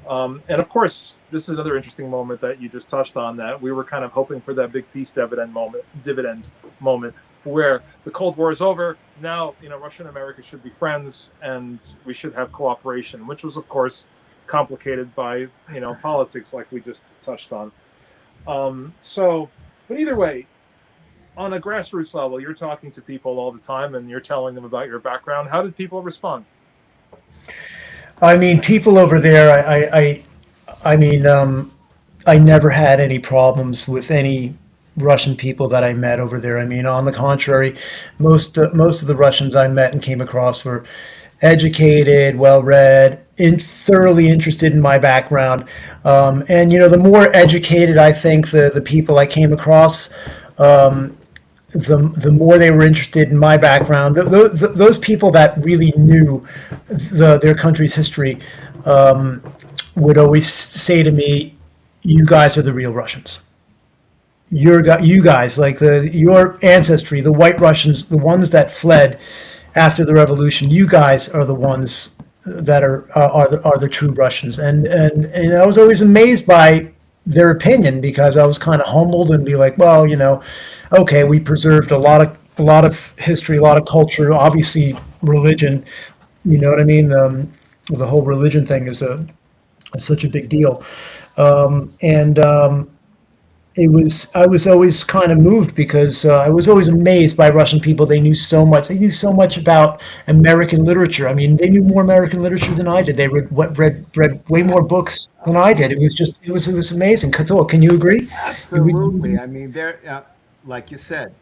And of course, this is another interesting moment that you just touched on, that we were kind of hoping for that big peace dividend moment where the Cold War is over. Now, Russia and America should be friends and we should have cooperation, which was, of course, complicated by, politics like we just touched on. But either way, on a grassroots level, you're talking to people all the time and you're telling them about your background. How did people respond? People over there, I never had any problems with any Russian people that I met over there. On the contrary, most of the Russians I met and came across were educated, well-read, thoroughly interested in my background. The more educated I think the people I came across, the more they were interested in my background. Those people that really knew their country's history would always say to me, "You guys are the real Russians. You guys, like your ancestry, the White Russians, the ones that fled after the revolution. You guys are the ones that are the true Russians." And I was always amazed by their opinion because I was kind of humbled and be like, well, okay, we preserved a lot of history, a lot of culture, obviously religion, You know what I mean? The whole religion thing is such a big deal. And I was always kind of moved because I was always amazed by Russian people. They knew so much. They knew so much about American literature. I mean, they knew more American literature than I did. They read way more books than I did. It was amazing. Kato, can you agree? Absolutely. I mean, they're like you said,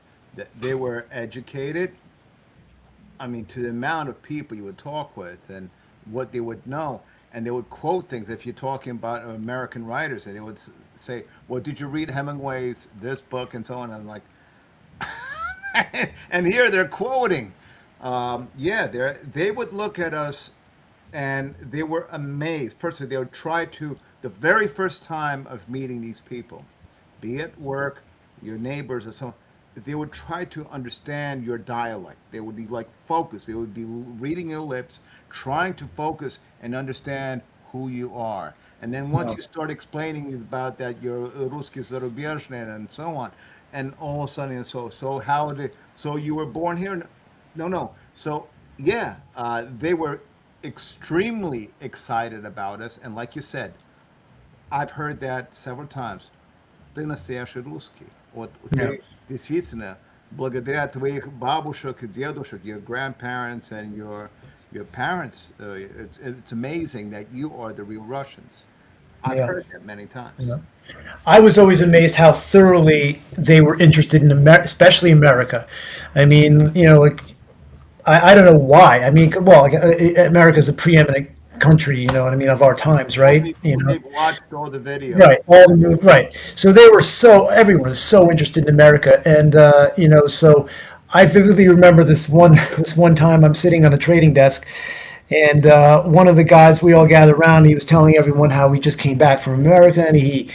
they were educated. I mean, to the amount of people you would talk with and what they would know, and they would quote things. If you're talking about American writers, and they would say, "Well, did you read Hemingway's this book?" and so on. I'm like, and here they're quoting. Yeah, they would look at us, and they were amazed. First, they would try to the very first time of meeting these people, be it work, your neighbors, or so on, they would try to understand your dialect. They would be like focused. They would be reading your lips, trying to focus and understand who you are. And then once you start explaining about that, you're Ruski Zarubezhny and so on, and all of a sudden, so how did so you were born here? No, no. So yeah, they were extremely excited about us, and like you said, I've heard that several times. Ты настоящий русский. Вот Yeah. ты действительно, благодаря твоих бабушек и дедушек, your grandparents and your parents, it's amazing that you are the real Russians. I've Yeah. heard that many times. Yeah. I was always amazed how thoroughly they were interested in especially America. I mean, like I don't know why. I mean, well, like, America's a preeminent country, you know what I mean, of our times, right? They've watched all the videos. Right, right. So everyone was so interested in America, and so I vividly remember this one time I'm sitting on the trading desk, and one of the guys we all gathered around. He was telling everyone how we just came back from America, and he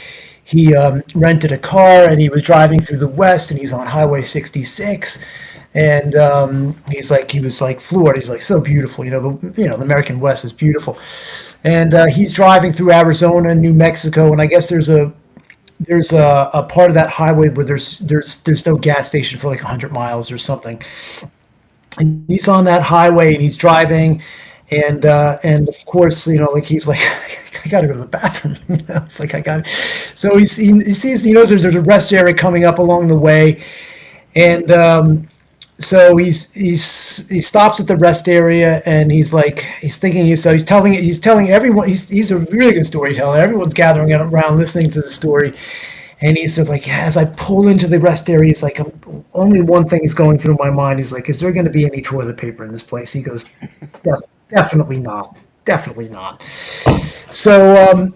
rented a car, and he was driving through the West, and he's on Highway 66. And he was like floored. He's like, so beautiful. The American West is beautiful. And he's driving through Arizona and New Mexico, and I guess there's a part of that highway where there's no gas station for like 100 miles or something. And he's on that highway and he's driving, and of course, like he's like, I got to go to the bathroom. It's like I got. So he knows there's a rest area coming up along the way, and so he stops at the rest area, and he's telling everyone. He's a really good storyteller. Everyone's gathering around listening to the story, and he says, like, as I pull into the rest area, he's like, only one thing is going through my mind. He's like, is there going to be any toilet paper in this place? He goes, definitely not, definitely not. So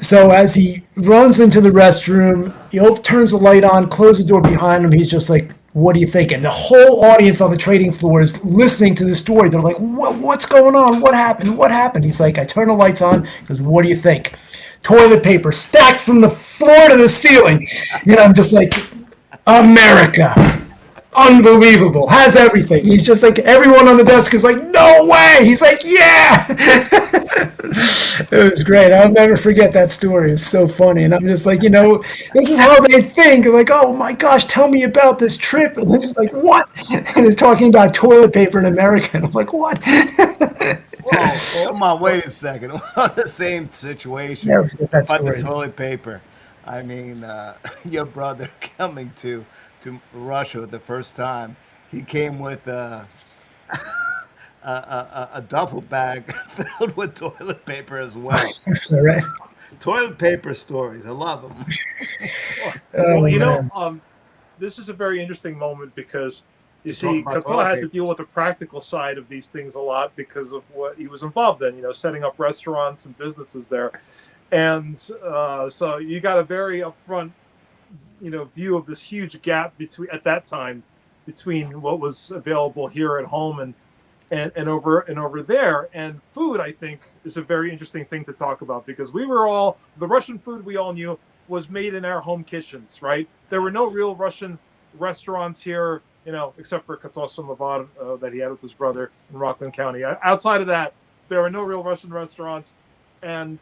as he runs into the restroom, he turns the light on, closes the door behind him. He's just like, what do you think? And the whole audience on the trading floor is listening to the story. They're like, what's going on? What happened? What happened? He's like, I turn the lights on. He goes, what do you think? Toilet paper stacked from the floor to the ceiling. I'm just like, America. Unbelievable. Has everything. He's just like, everyone on the desk is like, no way. He's like, yeah. It was great. I'll never forget that story. It's so funny. And I'm just like, this is how they think. Like, oh my gosh, tell me about this trip. And they're just like, what? And it's talking about toilet paper in America. And I'm like, what? Whoa, hold on, wait a second. The same situation. Never forget that About the story. toilet paper. I mean, your brother coming to Russia the first time, he came with a duffel bag filled with toilet paper as well. Is that right? Toilet paper stories, I love them. Oh, Well, man. this is a very interesting moment because you talk see, about Kato toilet had to paper. deal with the practical side of these things a lot because of what he was involved in, setting up restaurants and businesses there. And so you got a very upfront, view of this huge gap at that time between what was available here at home and over there. And food, I think, is a very interesting thing to talk about because the Russian food we all knew was made in our home kitchens, right? There were no real Russian restaurants here, except for Katosomavar that he had with his brother in Rockland County. Outside of that, there were no real Russian restaurants, and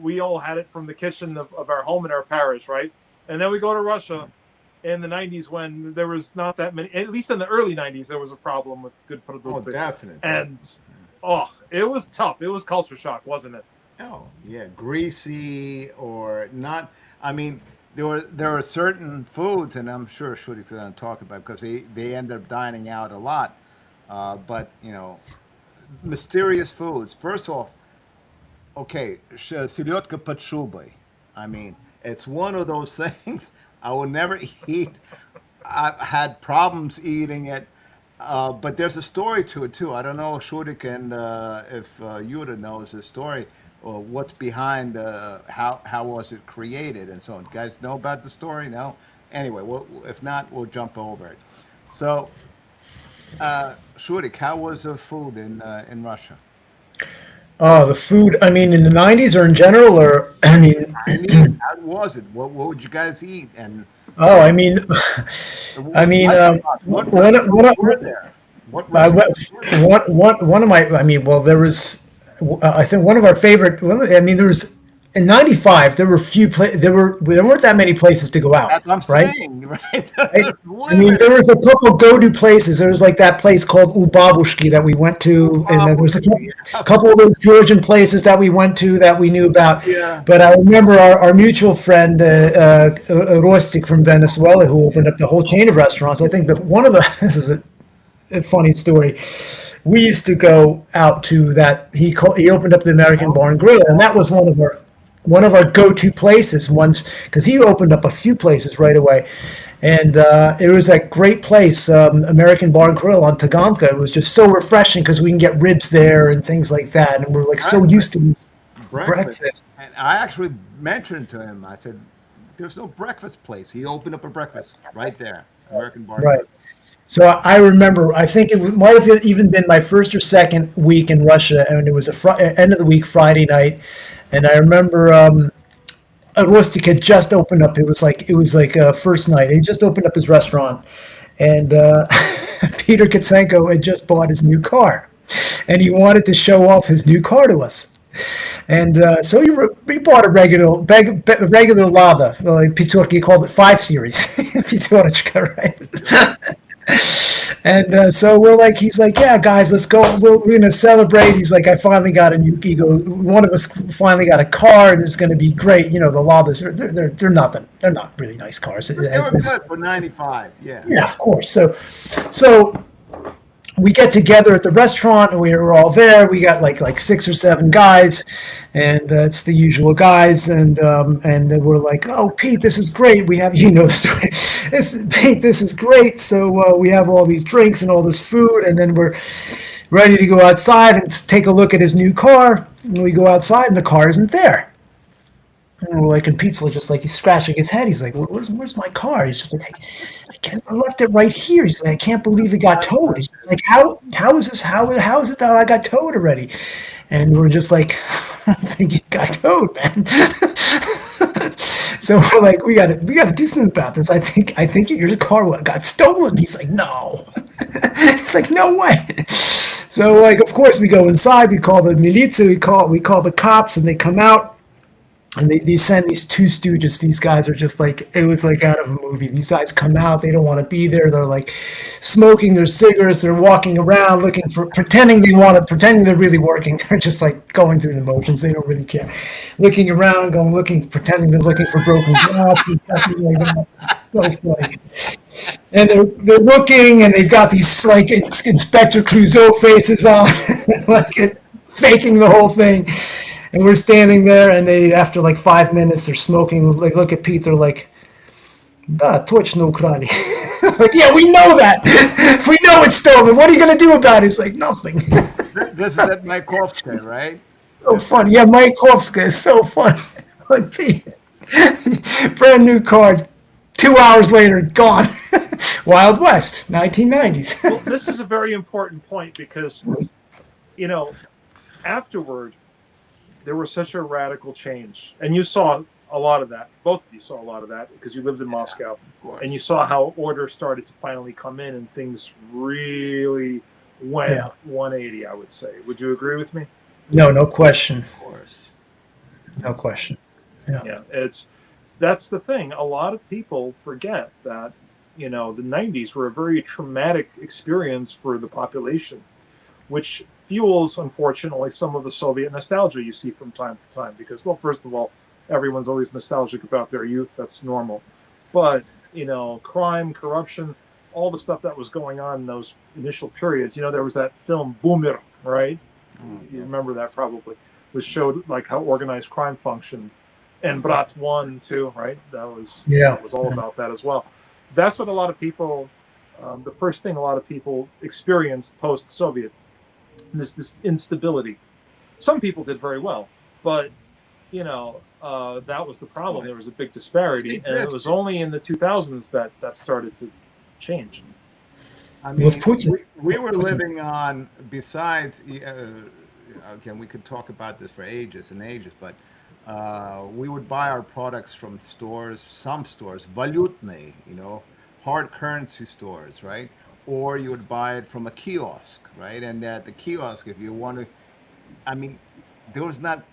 we all had it from the kitchen of our home in our parish, right? And then we go to Russia in the 90s when there was not that many, at least in the early 90s, there was a problem with good product. Oh, definitely. And Oh, it was tough. It was culture shock, wasn't it? Oh, yeah, greasy or not. I mean, there are certain foods, and I'm sure Shudik's going to talk about because they end up dining out a lot. But mysterious foods. First off, okay, селедка под шубой. I mean, it's one of those things I will never eat. I've had problems eating it, but there's a story to it too. I don't know, Shudik, and if Yuda knows the story or what's behind how was it created and so on. You guys know about the story? No. Anyway, if not, we'll jump over it. So, Shudik, how was the food in Russia? Oh, the food. I mean, in the '90s or in general, or I mean, I mean, how was it? What would you guys eat? And oh, I mean, I mean, what one, restaurants were there? What I went, restaurants were there? one of my, I mean, well, there was, I think one of our favorite. I mean, there was in '95. There were there weren't that many places to go out, That's what I'm right? saying, right? Right? I mean, there was a couple go-to places. There was like that place called Ubabushki that we went to, and then there was a couple of those Georgian places that we went to that we knew about. Yeah. But I remember our mutual friend Rostik from Venezuela, who opened up the whole chain of restaurants. I think that one of the this is a funny story. We used to go out to that. He opened up the American Bar and Grill, and that was one of our go-to places once because he opened up a few places right away. And it was that great place, American Bar and Grill on Taganka. It was just so refreshing because we can get ribs there and things like that. And we're like so used to breakfast. And I actually mentioned to him, I said, there's no breakfast place. He opened up a breakfast right there, American Bar. Right. So I remember, I think it might have even been my first or second week in Russia, and it was end of the week Friday night. And I remember Rostik had just opened up. It was like first night. He just opened up his restaurant, and Peter Kitsenko had just bought his new car, and he wanted to show off his new car to us. And so he bought a regular Lada, like Pitorki called it 5 Series, Pitorchka, right? And so we're like, he's like, yeah, guys, let's go. We're gonna celebrate. He's like, I finally got a new. One of us finally got a car, and it's gonna be great. You know, the Labas, they're nothing. They're not really nice cars. They were good for 95. Yeah. Yeah, of course. So we get together at the restaurant, and we were all there. We got like 6 or 7 guys, and it's the usual guys. And then we're like, oh, Pete, this is great. We have, you know, the story. Pete, this is great. So we have all these drinks and all this food, and then we're ready to go outside and take a look at his new car. And we go outside, and the car isn't there. And we're like, and Pete's just like, he's scratching his head. He's like, where's my car? He's just like, I left it right here. He's like, I can't believe it got towed. He's like, how is this? How is it that I got towed already? And we're just like, I don't think it got towed, man. So we're like, we gotta do something about this. I think your car got stolen. He's like, no. It's like, no way. So like, of course, we go inside. We call the militia. We call the cops, and they come out. And they send these 2 stooges. These guys are just like, it was like out of a movie. These guys come out. They don't want to be there. They're like smoking their cigarettes. They're walking around pretending they're really working. They're just like going through the motions. They don't really care. Looking around, pretending they're looking for broken glass and stuff like that. So funny. And they're looking, and they've got these like Inspector Clouseau faces on, like faking the whole thing. And we're standing there, and after like 5 minutes, they're smoking. Like, look at Pete. They're like, точно украли. Like, yeah, we know that. We know it's stolen. What are you gonna do about it? He's like, nothing. This is at Mayakovsky, right? So funny. Yeah, Mayakovsky is so funny. Like, Pete, brand new car. 2 hours later, gone. Wild West, 1990s. Well, this is a very important point because, afterward, there was such a radical change, and you saw a lot of that. Both of you saw a lot of that because you lived in Moscow, and you saw how order started to finally come in, and things really went 180. I would say. Would you agree with me? No question. Of course. No question. Yeah, that's the thing. A lot of people forget that the 90s were a very traumatic experience for the population, which fuels, unfortunately, some of the Soviet nostalgia you see from time to time. Because, well, first of all, everyone's always nostalgic about their youth. That's normal. But, crime, corruption, all the stuff that was going on in those initial periods. There was that film Boomer, right? You remember that probably, which showed like how organized crime functioned. And Brat 1, 2, right? That was all about that as well. That's what a lot of people, the first thing a lot of people experienced post-Soviet, this instability. Some people did very well, but, that was the problem. There was a big disparity, and it was only in the 2000s that started to change. I mean, we were living on, besides, again, we could talk about this for ages and ages, but we would buy our products from stores, some stores, valutny, hard currency stores, right? Or you would buy it from a kiosk, right? And at the kiosk, if you wanted, there was not,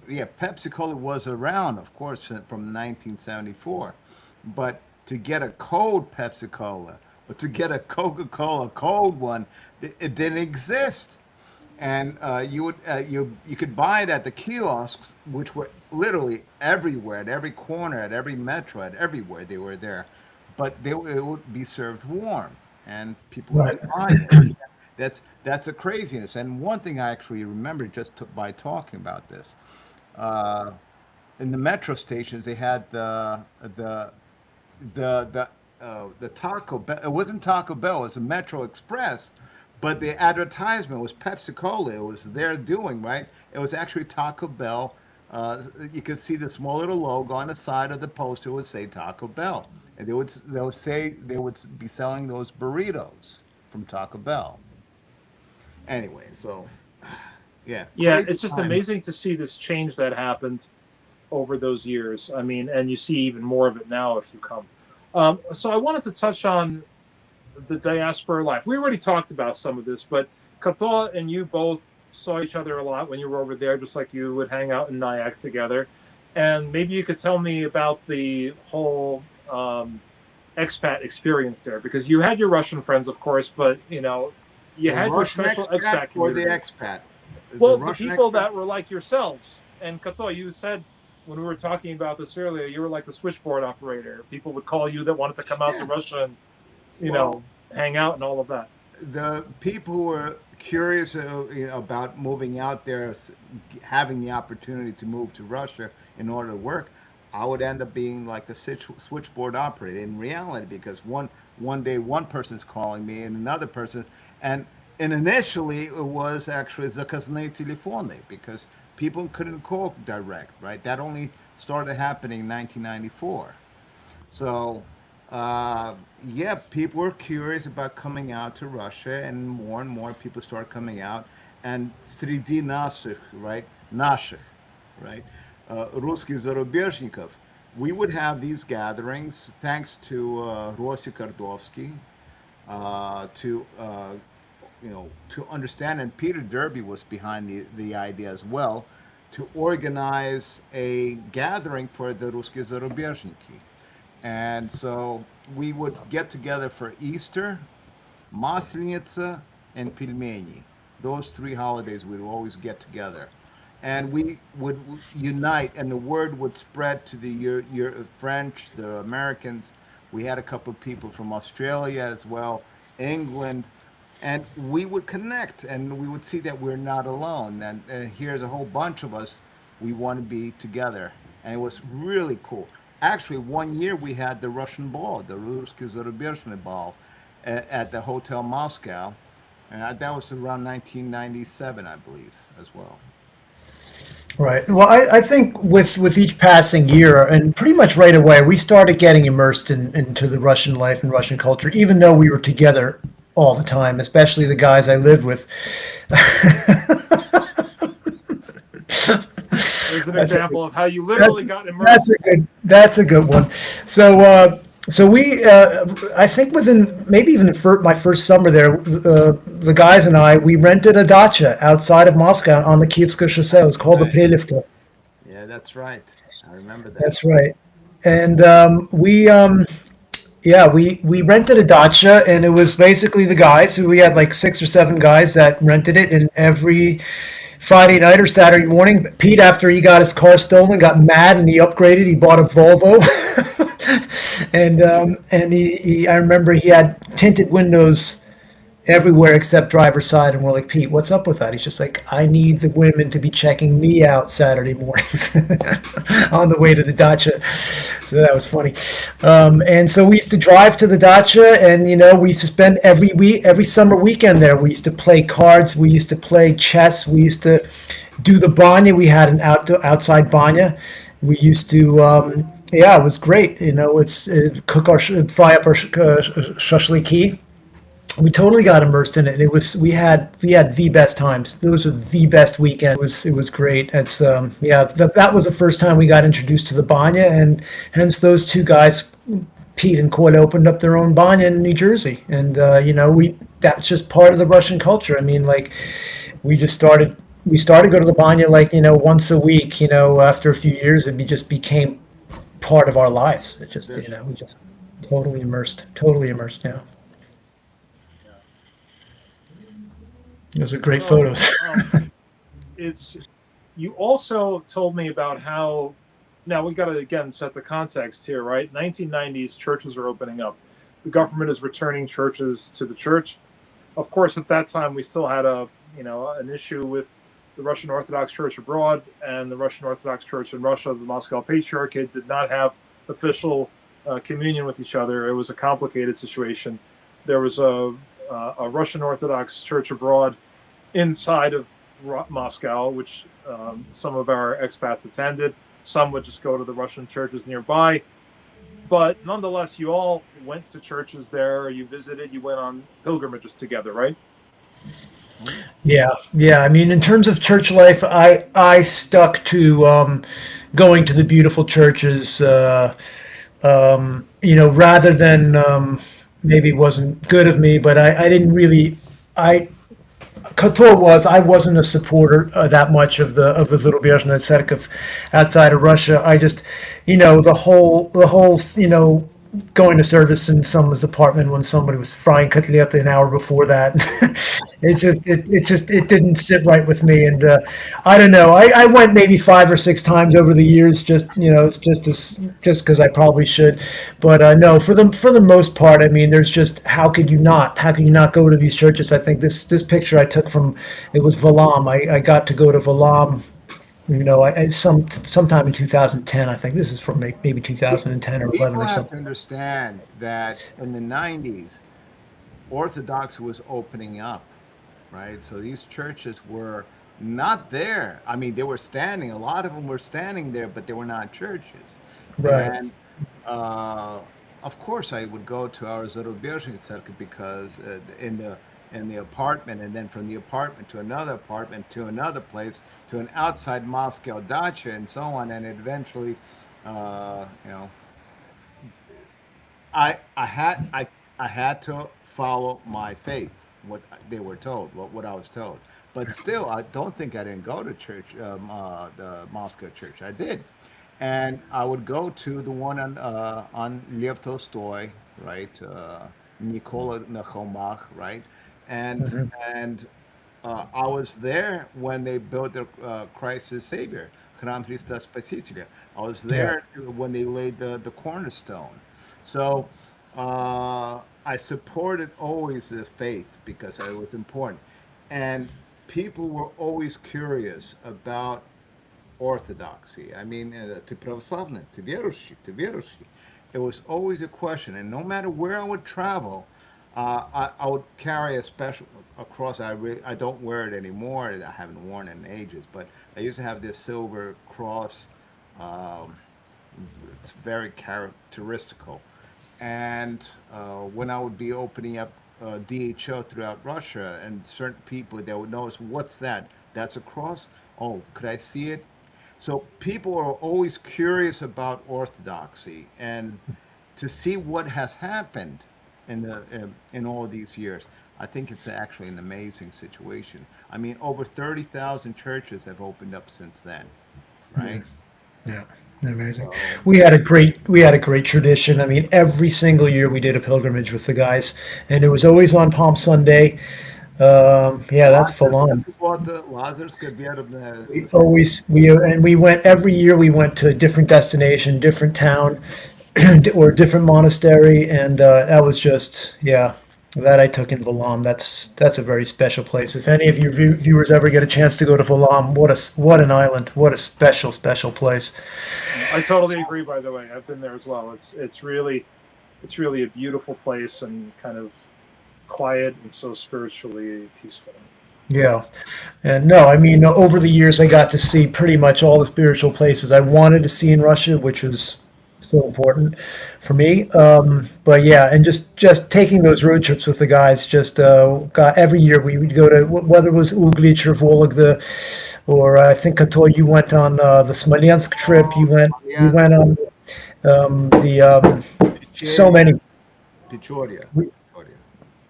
Pepsi Cola was around, of course, from 1974, but to get a cold Pepsi Cola or to get a Coca-Cola cold one, it didn't exist. And you could buy it at the kiosks, which were literally everywhere, at every corner, at every metro, at everywhere they were there, but it would be served warm, and people would buy it. That's a craziness. And one thing I actually remember by talking about this, in the metro stations they had the Taco Bell. It wasn't Taco Bell. It was a Metro Express. But the advertisement was Pepsi Cola. It was their doing, right? It was actually Taco Bell. You could see the small little logo on the side of the poster would say Taco Bell, and they would be selling those burritos from Taco Bell. Anyway, so yeah, it's just amazing to see this change that happened over those years. And you see even more of it now if you come. So I wanted to touch on the diaspora life. We already talked about some of this, but Kato and you both saw each other a lot when you were over there, just like you would hang out in Nyack together. And maybe you could tell me about the whole expat experience there, because you had your Russian friends, of course, but you had your special expat community. Or the expat? Well, the people that were like yourselves. And Kato, you said when we were talking about this earlier, you were like the switchboard operator. People would call you that wanted to come out to Russia and hang out and all of that. The people who were curious about moving out there, having the opportunity to move to Russia in order to work, I would end up being like the switchboard operator in reality, because one day one person's calling me and another person, and initially it was actually заказные телефоны, because people couldn't call direct, right? That only started happening in 1994. So people were curious about coming out to Russia, and more people started coming out. And среди наших, right, русских зарубежников, we would have these gatherings, thanks to Rossi Kardovsky, to understand, and Peter Derby was behind the idea as well, to organize a gathering for the русские зарубежники. And so we would get together for Easter, Maslenitsa, and Pilmeni. Those 3 holidays we would always get together. And we would unite, and the word would spread to the French, the Americans. We had a couple of people from Australia as well, England, and we would connect, and we would see that we're not alone. And here's a whole bunch of us. We want to be together, and it was really cool. Actually, one year we had the Russian ball, the Ruski Zarubezhny ball, at the Hotel Moscow. And that was around 1997, I believe, as well. Right. Well, I think with each passing year, and pretty much right away, we started getting immersed into the Russian life and Russian culture, even though we were together all the time, especially the guys I lived with. There's an example of how you literally got immersed. That's a good one. So we, I think within maybe even my first summer there, the guys and I, we rented a dacha outside of Moscow on the Kievska Chaussee. It was called the Pitaleff. Yeah, that's right. I remember that. That's right. And Yeah, we rented a dacha, and it was basically the guys who we had like 6 or 7 guys that rented it, and every Friday night or Saturday morning, Pete, after he got his car stolen, got mad and he upgraded. He bought a Volvo, and I remember he had tinted windows everywhere except driver's side, and we're like, Pete, what's up with that? He's just like, I need the women to be checking me out Saturday mornings on the way to the dacha. So that was funny. And so we used to drive to the dacha, and we used to spend every summer weekend there. We used to play cards, we used to play chess, we used to do the banya. We had an outside banya. We used to yeah, it was great. It's fry up our shashliki. We totally got immersed in it. It was we had the best times. Those were the best weekend. It was great. It's yeah, that was the first time we got introduced to the banya, and hence those two guys, Pete and Coyle, opened up their own banya in New Jersey, and we that's just part of the Russian culture. I mean, like we started going to the banya like once a week. After a few years, just became part of our lives. It just This, we just totally immersed. Yeah. Those are great So, photos. it's you also told me about how now we got to again set the context here, right? 1990s churches are opening up. The government is returning churches to the church. Of course, at that time we still had an issue with the Russian Orthodox Church abroad and the Russian Orthodox Church in Russia. The Moscow Patriarchate did not have official communion with each other. It was a complicated situation. There was a Russian Orthodox Church abroad inside of Moscow, which some of our expats attended. Some would just go to the Russian churches nearby. But nonetheless, you all went to churches there, you visited, you went on pilgrimages together, right? Yeah, yeah. I mean, in terms of church life, I stuck to going to the beautiful churches. Rather than maybe wasn't good of me, but I didn't really. I wasn't a supporter that much of the Zarubezhny Cerkov outside of Russia. I just, the whole going to service in someone's apartment when somebody was frying kotleta an hour before that. it didn't sit right with me, and I don't know. I went maybe 5 or 6 times over the years, just because I probably should, but no, for the most part, I mean, there's just how could you not go to these churches? I think this picture I took from, it was Valam. I got to go to Valam. Sometime in 2010, I think this is from maybe 2010 or 11 people or have to something. understand that in the 90s, Orthodox was opening up, right? So these churches were not there. I mean, they were standing. A lot of them were standing there, but they were not churches. Right. And uh, of course, I would go to our Zarubezhny Circuit because in the apartment, and then from the apartment to another place, to an outside Moscow dacha, and so on, and eventually, you know, I had to follow my faith, what they were told, what I was told. But still, I don't think I didn't go to church, the Moscow church. I did, and I would go to the one on Lev Tolstoy, right, Nikola Nahomach, right, and Mhm. and I was there when they built the Christ as Savior, Храм Христа Спасителя. I was Yeah. there when they laid the cornerstone. So I supported always the faith because it was important. And people were always curious about orthodoxy. I mean, ты православный, ты верующий, ты верующий. It was always a question. And no matter where I would travel, I would carry a special a cross. I don't wear it anymore. I haven't worn it in ages, but I used to have this silver cross. Um, it's very characteristical. And when I would be opening up DHO throughout Russia, and certain people they would notice, what's that? That's a cross. Oh, could I see it? So people are always curious about orthodoxy and to see what has happened in all these years. I think it's actually an amazing situation. I mean, over 30,000 churches have opened up since then, Yeah. right? Yeah, amazing. So, We had a great tradition. I mean, every single year we did a pilgrimage with the guys, and it was always on Palm Sunday. Yeah, that's full Lazarus, on. if you bought the Lazarus could be out of We always we went every year. We went to a different destination, different town, or different monastery, and that was just yeah. That I took in Valam. That's a very special place. If any of your viewers ever get a chance to go to Valam, what an island! What a special place. I totally agree. By the way, I've been there as well. It's really a beautiful place and kind of quiet and so spiritually peaceful. Yeah, and no, I mean over the years I got to see pretty much all the spiritual places I wanted to see in Russia, which was so important for me. But yeah, and just taking those road trips with the guys, just got every year we would go to whether it was Uglich or Vologda, or I think I told you went on the Smolensk trip. You yeah, went on the so Picheria, many. Pichoria.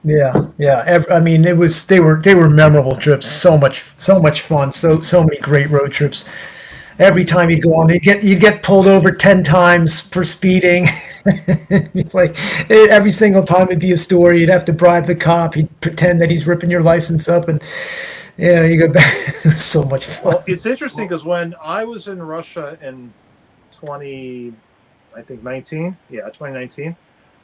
Yeah, yeah. I mean, they were memorable trips. So much fun. So many great road trips. Every time you go on, you get pulled over 10 times for speeding. Like every single time it'd be a story. You'd have to bribe the cop. He'd pretend that he's ripping your license up, and yeah, you go back. It was so much fun. Well, it's interesting because when I was in Russia in 20, I think 19, yeah, 2019,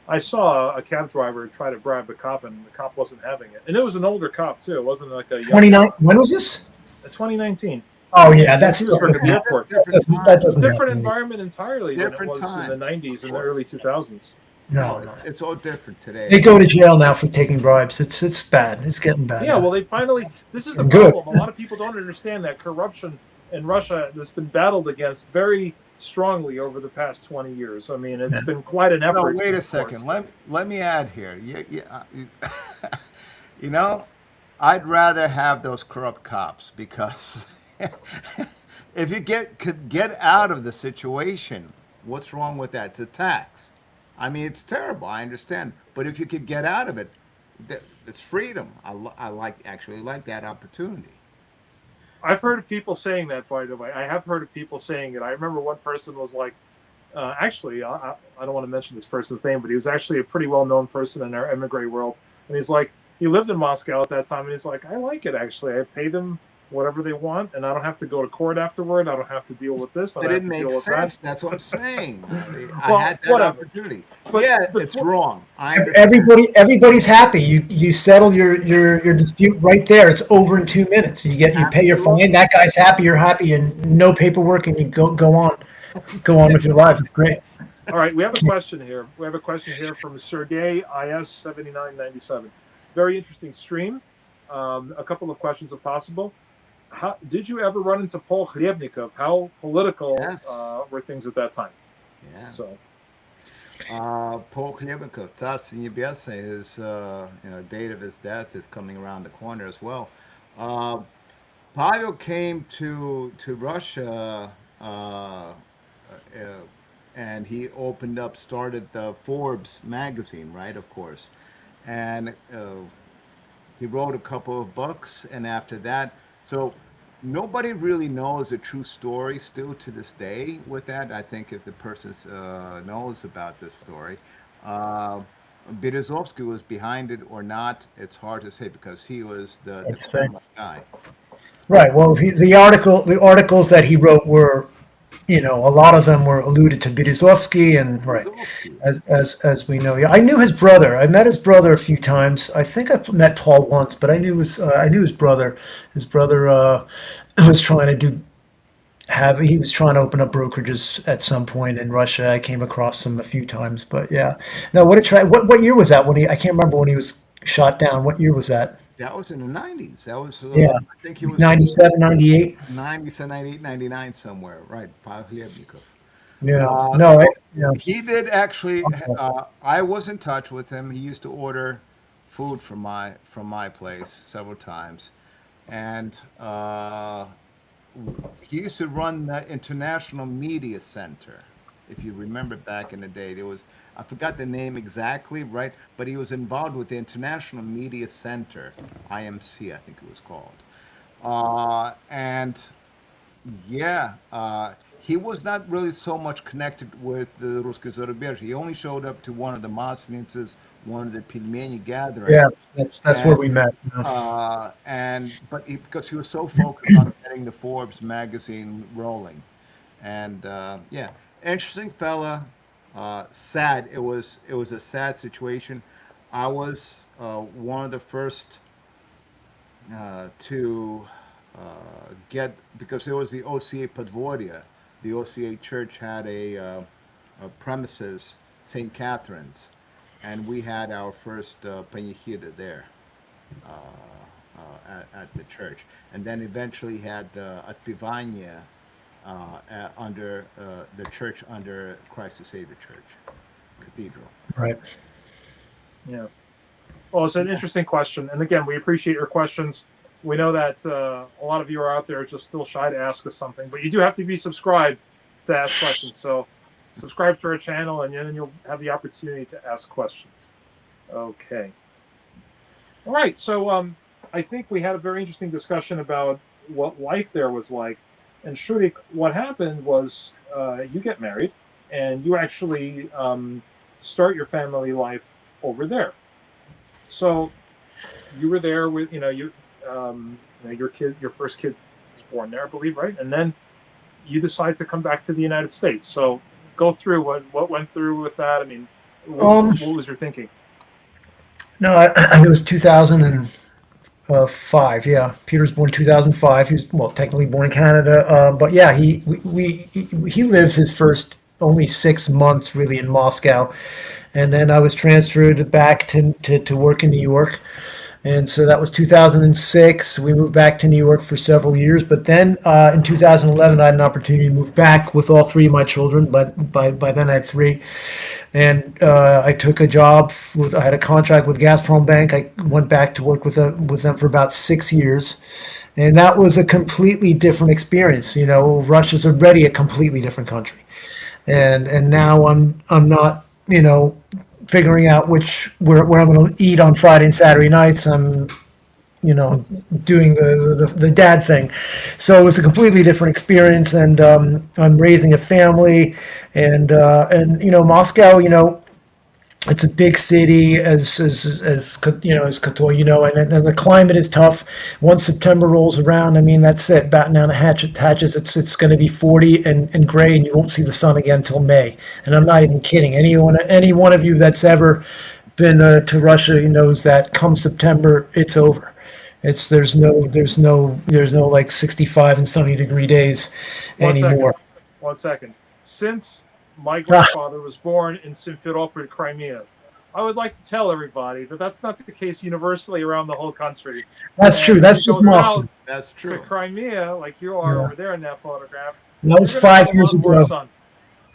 I saw a cab driver try to bribe the cop, and the cop wasn't having it. And it was an older cop too. It wasn't like a young 29. When was this? 2019. Oh yeah, that's He was still at the airport. that doesn't Different happen. environment entirely than it Different was in the times. 90s and the early 2000s. No, It's, no. it's all different today. They go to jail now for taking bribes. It's bad. It's getting bad. Yeah, well, they finally. This is the Good. problem. A lot of people don't understand that corruption in Russia has been battled against very strongly over the past 20 years. I mean, it's been quite an No, effort. wait a of second. course. Let me add here. You know, I'd rather have those corrupt cops because if you could get out of the situation, what's wrong with that? It's a tax. I mean, it's terrible. I understand, but if you could get out of it, it's freedom. Actually like that opportunity. I've heard of people saying that, by the way. I have heard of people saying it. I remember one person was like, actually, I don't want to mention this person's name, but he was actually a pretty well-known person in our emigre world. And he's like, he lived in Moscow at that time, and he's like, I like it, actually. I pay them whatever they want, and I don't have to go to court afterward. I don't have to deal with this. I It don't have didn't to make deal with sense. that. That's what I'm saying. Well, I had that whatever. opportunity. But- Yeah, but it's what- wrong. I understand. Everybody's happy. You settle your dispute right there. It's over in 2 minutes. You pay your fine. That guy's happy. You're happy, and no paperwork, and you go on with your lives. It's great. All right, we have a question here. We have a question here from Sergey IS 7997. Very interesting stream. A couple of questions, if possible. How did you ever run into Paul Hrebnikov? How political Yes. were things at that time? Yeah. So, Paul Klebnikov, Tsarstve Nebesное, his date of his death is coming around the corner as well. Pavel came to Russia, and he started the Forbes magazine, right? Of course, and he wrote a couple of books, and after that, so nobody really knows a true story still to this day with that. I think if the person knows about this story, Berezovsky was behind it or not, it's hard to say because he was the Kremlin guy. Right. Well, the articles that he wrote were, a lot of them were alluded to Berezovsky, and right, as we know. Yeah, I knew his brother. I met his brother a few times. I think I met Paul once, but I knew his brother. His brother was trying to he was trying to open up brokerages at some point in Russia. I came across him a few times, but yeah. No, what year was that I can't remember when he was shot down. What year was that? That was in the 90s. That was, Yeah. I think he was 97, 98. 97, 98, 99 somewhere. Right, Pavel Hrebnikov. Yeah. He did actually. I was in touch with him. He used to order food from my place several times, and he used to run the International Media Center. If you remember back in the day, I forgot the name exactly, right? But he was involved with the International Media Center, IMC, I think it was called. And yeah, he was not really so much connected with the Русское Зарубежье. He only showed up to one of the Maslenices, one of the Pilmeni Yeah, gatherings, that's where and we met. because he was so focused on getting the Forbes magazine rolling, and yeah, interesting fella. Sad. It was a sad situation. I was one of the first to get, because there was the OCA Podvorya. The OCA church had a premises, St. Catherine's, and we had our first panichida there at the church, and then eventually had the Atpivanya under the church under Christ the Savior Church Cathedral. Right. Yeah. Well, it's an interesting question, and again, we appreciate your questions. We know that a lot of you are out there just still shy to ask us something, but you do have to be subscribed to ask questions. So subscribe to our channel, and then you'll have the opportunity to ask questions. Okay. All right. So I think we had a very interesting discussion about what life there was like. And Shruti, what happened was you get married, and you actually start your family life over there. So you were there with, your kid, your first kid was born there, I believe, right? And then you decide to come back to the United States. So go through what went through with that. I mean, what was your thinking? No, it was 2005. Yeah, Peter was born 2005. He was, well, technically born in Canada, but yeah, he lived his first only 6 months really in Moscow, and then I was transferred back to work in New York. And so that was 2006. We moved back to New York for several years. But then in 2011, I had an opportunity to move back with all three of my children. But by then I had three. And I took a job. I had a contract with Gazprom Bank. I went back to work with them for about 6 years. And that was a completely different experience. Russia's already a completely different country. And now I'm not, figuring out where I'm going to eat on Friday and Saturday nights. I'm, doing the dad thing. So it was a completely different experience, and I'm raising a family, and Moscow, it's a big city, as Kotor, and the climate is tough. Once September rolls around, I mean, that's it. Batten down the hatches. It's going to be 40 and gray, and you won't see the sun again until May. And I'm not even kidding. Any one of you that's ever been to Russia knows that come September, it's over. There's no like 65 and sunny degree days anymore. 1 second. Since my grandfather was born in Simferopol, Crimea, I would like to tell everybody that that's not the case universally around the whole country. That's true. That's just Moscow. That's true. To Crimea, like you are over there in that photograph. That was 5 years ago.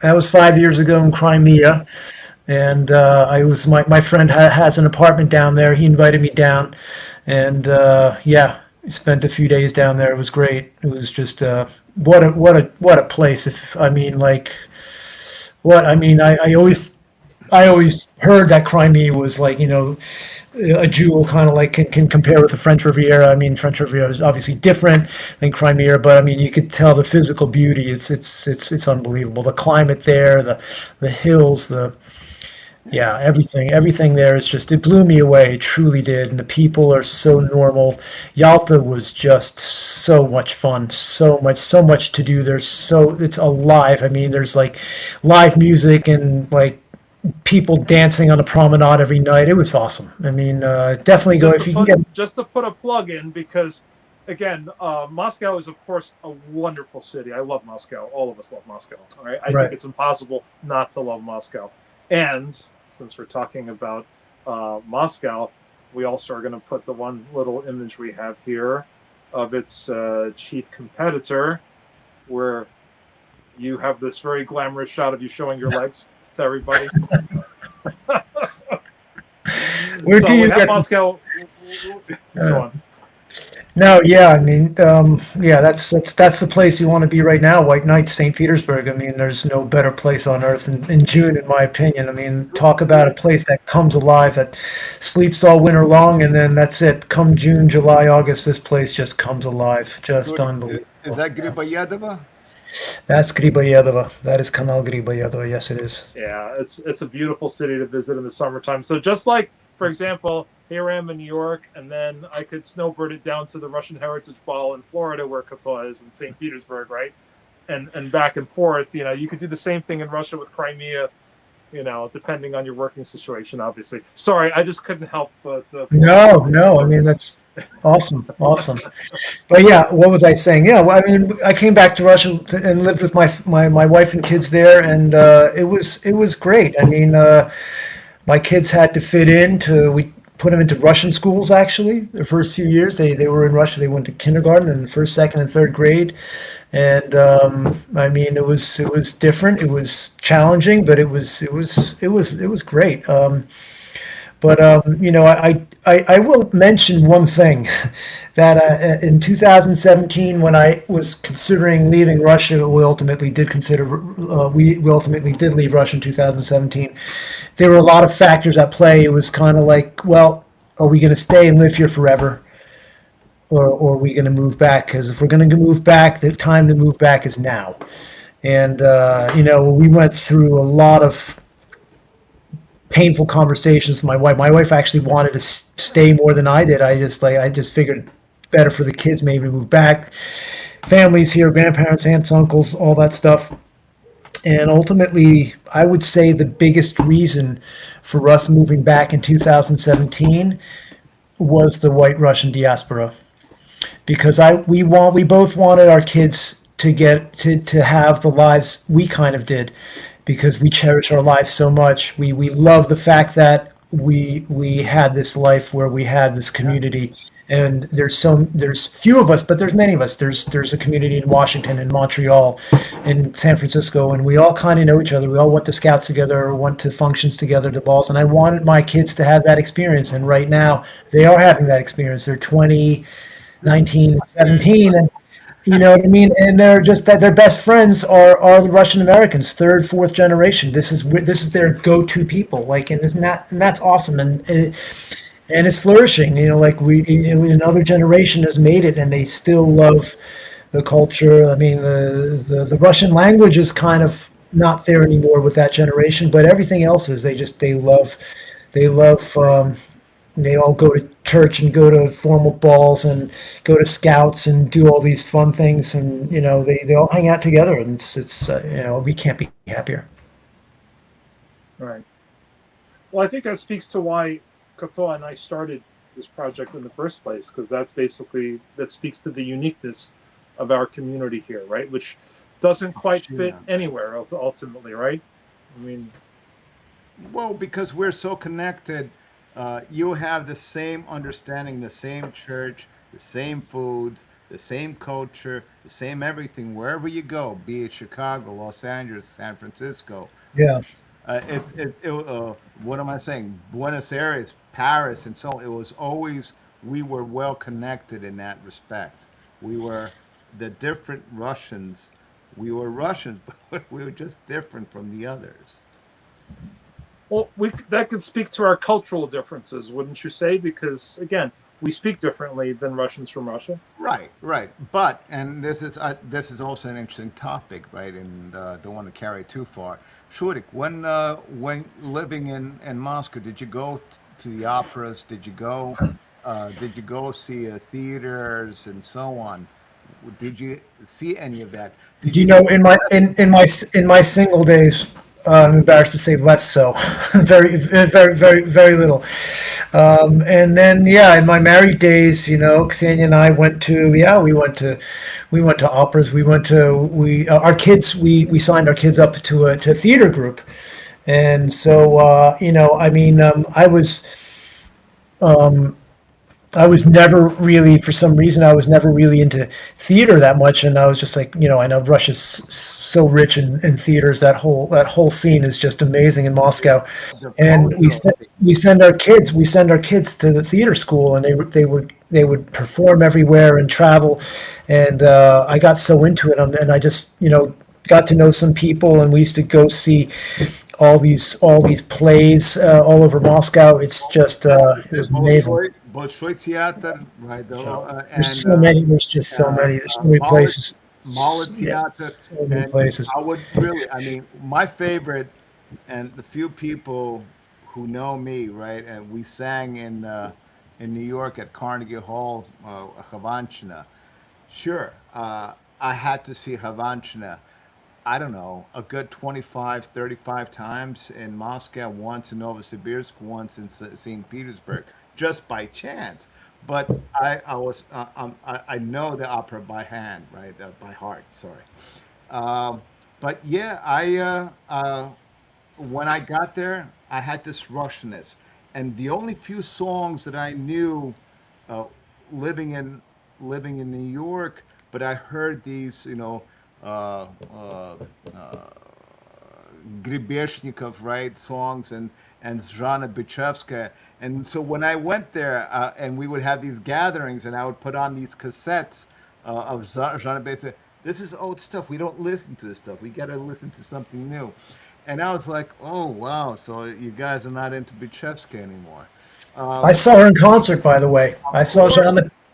That was 5 years ago in Crimea, and my friend has an apartment down there. He invited me down, and we spent a few days down there. It was great. It was just what a place. I always heard that Crimea was like, a jewel, kind of like can compare with the French Riviera. I mean, French Riviera is obviously different than Crimea, but I mean, you could tell the physical beauty. It's unbelievable. The climate there, the hills, everything there is just, it blew me away. It truly did. And the people are so normal. Yalta was just so much fun, so much to do. It's alive. I mean, there's like live music and like people dancing on the promenade every night. It was awesome. I mean, definitely go if you can get. Just to put a plug in, because again, Moscow is of course a wonderful city. I love Moscow. All of us love Moscow. All right. I think it's impossible not to love Moscow. And since we're talking about Moscow, we also are going to put the one little image we have here of its chief competitor, where you have this very glamorous shot of you showing your legs to everybody. Where do you get Moscow? Go on. No, yeah, I mean, that's the place you want to be right now. White Nights, St. Petersburg. I mean, there's no better place on earth in June, in my opinion. I mean, talk about a place that comes alive, that sleeps all winter long, and then that's it. Come June, July, August, this place just comes alive. Just unbelievable. Is that Griboyedova? That's Griboyedova. That is Kanal Griboyedova. Yes, it is. Yeah, it's a beautiful city to visit in the summertime. So just like, for example, here I am in New York, and then I could snowbird it down to the Russian Heritage Ball in Florida, where Kotor is, in St. Petersburg, right? And back and forth. You know, you could do the same thing in Russia with Crimea. You know, depending on your working situation, obviously. Sorry, I just couldn't help but. No. I mean, that's awesome. But yeah, what was I saying? Yeah, well, I mean, I came back to Russia and lived with my wife and kids there, and it was great. I mean, my kids had to fit we put them into Russian schools. Actually, the first few years they were in Russia. They went to kindergarten and first, second, and third grade. And I mean, it was different. It was challenging, but it was great. You know, I will mention one thing that in 2017, when I was considering leaving Russia, we ultimately did leave Russia in 2017. There were a lot of factors at play. It was kind of like, well, are we going to stay and live here forever? Or are we going to move back? Because if we're going to move back, the time to move back is now. And, you know, we went through a lot of painful conversations with my wife. My wife actually wanted to stay more than I did. I just figured better for the kids maybe to move back. Families here, grandparents, aunts, uncles, all that stuff. And ultimately, I would say the biggest reason for us moving back in 2017 was the white Russian diaspora. Because we both wanted our kids to get to have the lives we kind of did, because we cherish our lives so much. We love the fact that we had this life where we had this community, and there's few of us, but there's many of us. There's a community in Washington, in Montreal, in San Francisco, and we all kind of know each other. We all went to Scouts together, or went to functions together, to balls, and I wanted my kids to have that experience. And right now, they are having that experience. They're 20. 19, 17, and you know what I mean. And they're just that their best friends are the Russian Americans, third, fourth generation. This is their go-to people. Like, and that's awesome, and it's flourishing. You know, like another generation has made it, and they still love the culture. I mean, the Russian language is kind of not there anymore with that generation, but everything else is. They love. They all go to church and go to formal balls and go to Scouts and do all these fun things, and you know they all hang out together, and it's you know, we can't be happier. Right. Well, I think that speaks to why Koto and I started this project in the first place, because that speaks to the uniqueness of our community here, right? Which doesn't quite fit anywhere else ultimately, right? I mean, well, because we're so connected. You have the same understanding, the same church, the same foods, the same culture, the same everything, wherever you go, be it Chicago, Los Angeles, San Francisco. Yeah. What am I saying? Buenos Aires, Paris, and so on. It was always, we were well connected in that respect. We were the different Russians. We were Russians, but we were just different from the others. Well, that could speak to our cultural differences, wouldn't you say? Because again, we speak differently than Russians from Russia. Right. But, and this is also an interesting topic, right? And don't want to carry it too far. Shurik, when living in Moscow, did you go to the operas? Did you go see theaters and so on? Did you see any of that? Did you know in my single days? I'm embarrassed to say less so, very very little. And then in my married days, you know, Ksenia and I went to operas. We signed our kids up to a theater group, and so you know, I mean, I was never really, for some reason, I was never really into theater that much, and I was just like, you know, I know Russia's so rich in theaters. That whole scene is just amazing in Moscow, and we send our kids to the theater school, and they would perform everywhere and travel, and I got so into it, and I just, you know, got to know some people, and we used to go see all these plays all over Moscow. It's just it was amazing. Bolshoi Theater, right? There's so many. There's just so many. There's so many places. Mala Yeah, Theater, so many and places. I would really, I mean, my favorite, and the few people who know me, right, and we sang in New York at Carnegie Hall, Havanchina. Sure, I had to see Havanchina. I don't know, a good 25, 35 times in Moscow, once in Novosibirsk, once in St. Petersburg, just by chance. But I know the opera by hand, right? By heart, sorry. Um, but yeah, when I got there, I had this Russianness, and the only few songs that I knew, uh, living in living in New York, but I heard these, uh, uh, uh, Gribeshnikov, right, songs and Zhana Bichevskaya. And so when I went there, and we would have these gatherings, and I would put on these cassettes of Zhana Bichevskaya. This is old stuff. We don't listen to this stuff. We got to listen to something new. And I was like, oh wow, so you guys are not into Bichevsky anymore. I Um, saw her in concert, by the way. of course,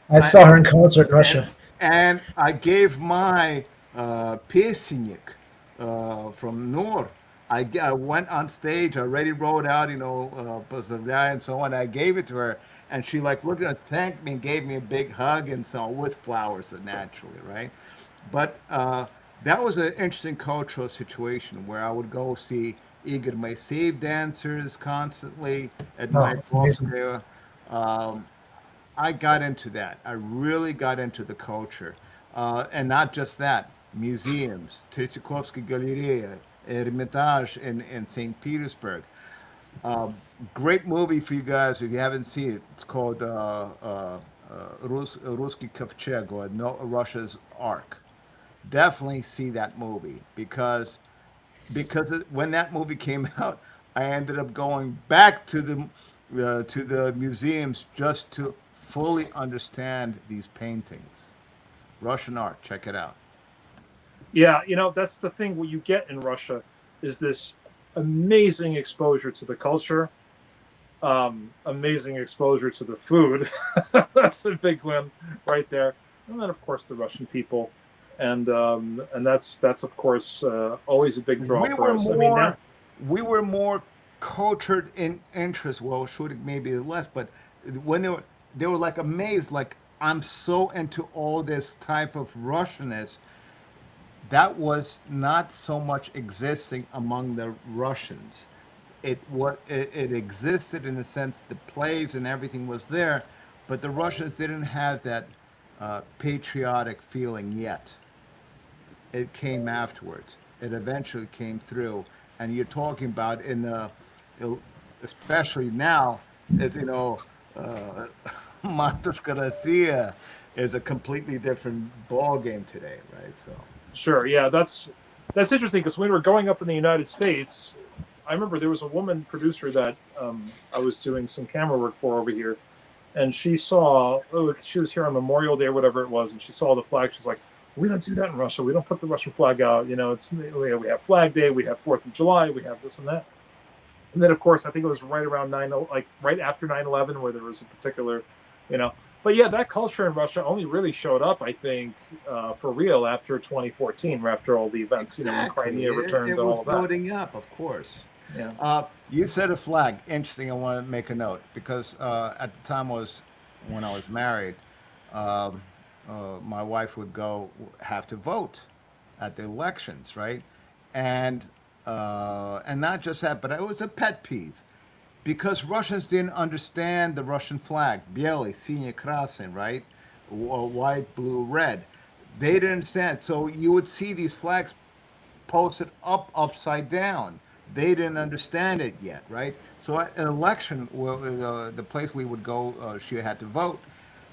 I I, saw her in concert in and Russia. and I gave my песенник from Noor. I went on stage. I already wrote out, "Поздравляю" and so on. I gave it to her, and she like looked at it, thanked me, and gave me a big hug and so on, with flowers, naturally, right? But that was an interesting cultural situation where I would go see Igor Moiseev dancers constantly at Oh, amazing. Mayakovskaya. Um, I got into that. I really got into the culture. And not just that, museums, Tretyakovsky Galleria, Hermitage in St. Petersburg. Um, Great movie for you guys if you haven't seen it. It's called Ruski Kovcheg, or no, Russia's Ark. Definitely see that movie when that movie came out, I ended up going back to the museums just to fully understand these paintings. Russian art, check it out. Yeah, that's the thing. What you get in Russia is this amazing exposure to the culture, amazing exposure to the food. That's a big one right there. And then, of course, the Russian people, and that's of course always a big draw We for were us. I mean, now, more we were more cultured in interest. Well, should maybe less, but when they were like amazed, like I'm so into all this type of Russianness that was not so much existing among the Russians. It existed in the sense the plays and everything was there, but the Russians didn't have that patriotic feeling yet. It came afterwards. It eventually came through, and you're talking about especially now, as uh, Matushka Россия is a completely different ball game today, right? So. sure, yeah, that's interesting because when we were growing up in the United States, I remember there was a woman producer that I was doing some camera work for over here, and she was here on Memorial Day or whatever it was, and she saw the flag. She's like, "We don't do that in Russia. We don't put the Russian flag out. We have Flag Day, we have 4th of July, we have this and that." And then, of course, I think it was right around like right after 9/11, where there was a particular, you know. But yeah, that culture in Russia only really showed up, I think, for real after 2014, after all the events, when Exactly. Crimea It, returned it and was all of that. building up, of course. Yeah. You said a flag. Interesting. I want to make a note because at the time when I was married, um, my wife would go have to vote at the elections, right? And and not just that, but it was a pet peeve because Russians didn't understand the Russian flag, белый, синий, красный, right? White, blue, red. They didn't understand. So you would see these flags posted upside down. They didn't understand it yet, right? So at an election, the place we would go, she had to vote.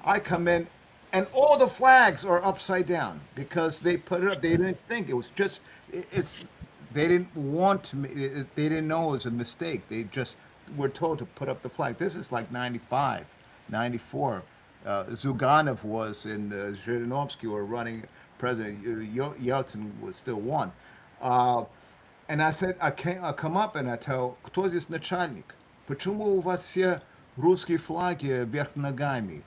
I come in, and all the flags are upside down because they put it up. They didn't think it was just it's. They didn't want to. They didn't know it was a mistake. They just were told to put up the flag. This is like 95, 94. Zuganov was in Zhirinovsky were running. President Yeltsin was still won. Uh, and I said, I come up and I tell, кто здесь начальник? Почему у вас все русские флаги вверх ногами?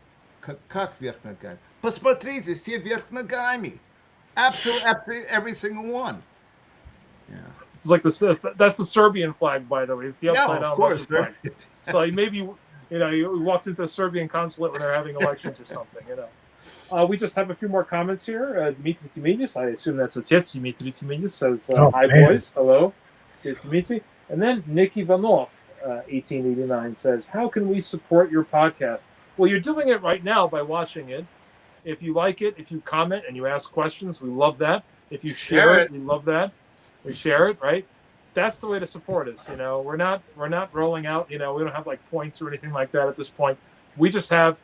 Как вверх ногами? Посмотрите, все вверх ногами. Absolutely, every single one. Yeah. It's like that's the Serbian flag, by the way. It's the Yeah, upside of down course. Russian flag. So maybe you walked into a Serbian consulate when they're having elections or something. We just have a few more comments here. Dmitry Timidis, I assume that's what's yes. Dmitry Timidis says, "Hi man. boys, hello." Here's Dmitry, and then Nick Ivanov, 1889 says, "How can we support your podcast?" Well, you're doing it right now by watching it. If you like it, if you comment and you ask questions, we love that. If you share it, we love that. We share it, right? That's the way to support us. We're not rolling out. We don't have like points or anything like that at this point. We just have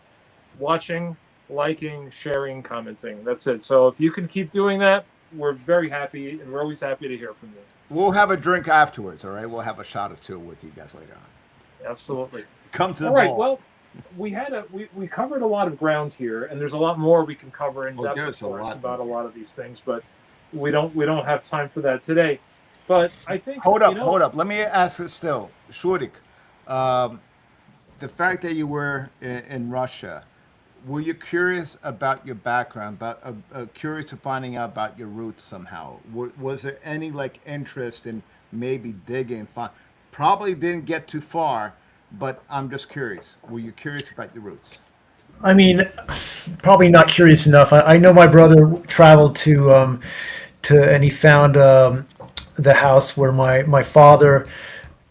watching, liking, sharing, commenting. That's it. So if you can keep doing that, we're very happy, and we're always happy to hear from you. We'll have a drink afterwards, all right? We'll have a shot or two with you guys later on. Absolutely. Come to the All right. ball. Well, we covered a lot of ground here, and there's a lot more we can cover in depth, of course, about a lot of these things, but we don't have time for that today. But I think hold up. Let me ask this still, Shurik. The fact that you were in Russia, were you curious about your background, curious to finding out about your roots somehow? Was there any interest in maybe digging? Probably didn't get too far, but I'm just curious. Were you curious about your roots? I mean, probably not curious enough. I know my brother traveled to and he found the house where my father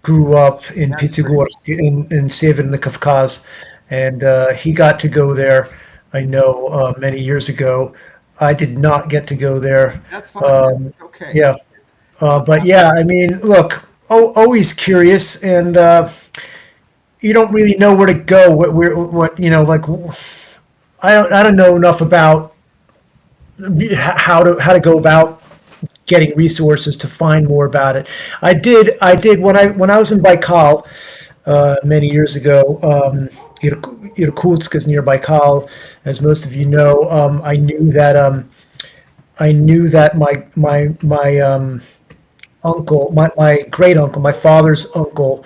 grew up in Pizhigorsk in Severny Kavkaz, and he got to go there. I know many years ago. I did not get to go there. That's fine. Okay. Yeah, but yeah, I mean, look, always curious, and you don't really know where to go. I don't know enough about how to go about getting resources to find more about it. I did when I was in Baikal many years ago. Irkutsk is near Baikal, as most of you know. I knew that my uncle, my great uncle, my father's uncle,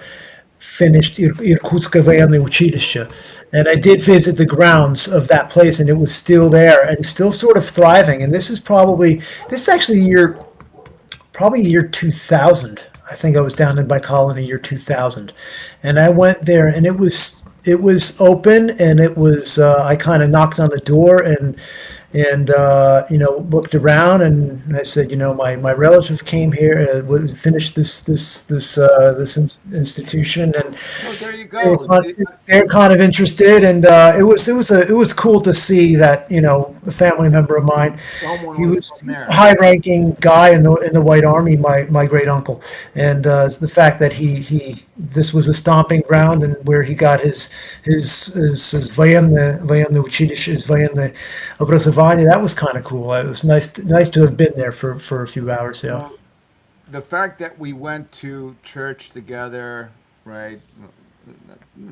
finished Irkutsk военное училище, and I did visit the grounds of that place, and it was still there and still sort of thriving. And this is actually year 2000. I think I was down in Baikal in the year 2000, and I went there, and it was open, and it was I kind of knocked on the door and looked around, and I said, my relative came here, finished this institution, and there you go. They're kind of interested, and it was cool to see that a family member of mine. He was a high-ranking guy in the White Army, my great uncle, and the fact that this was a stomping ground and where he got his военное училище, his военное образование. That was kind of cool. It was nice to have been there for a few hours. Yeah. Well, the fact that we went to church together, right?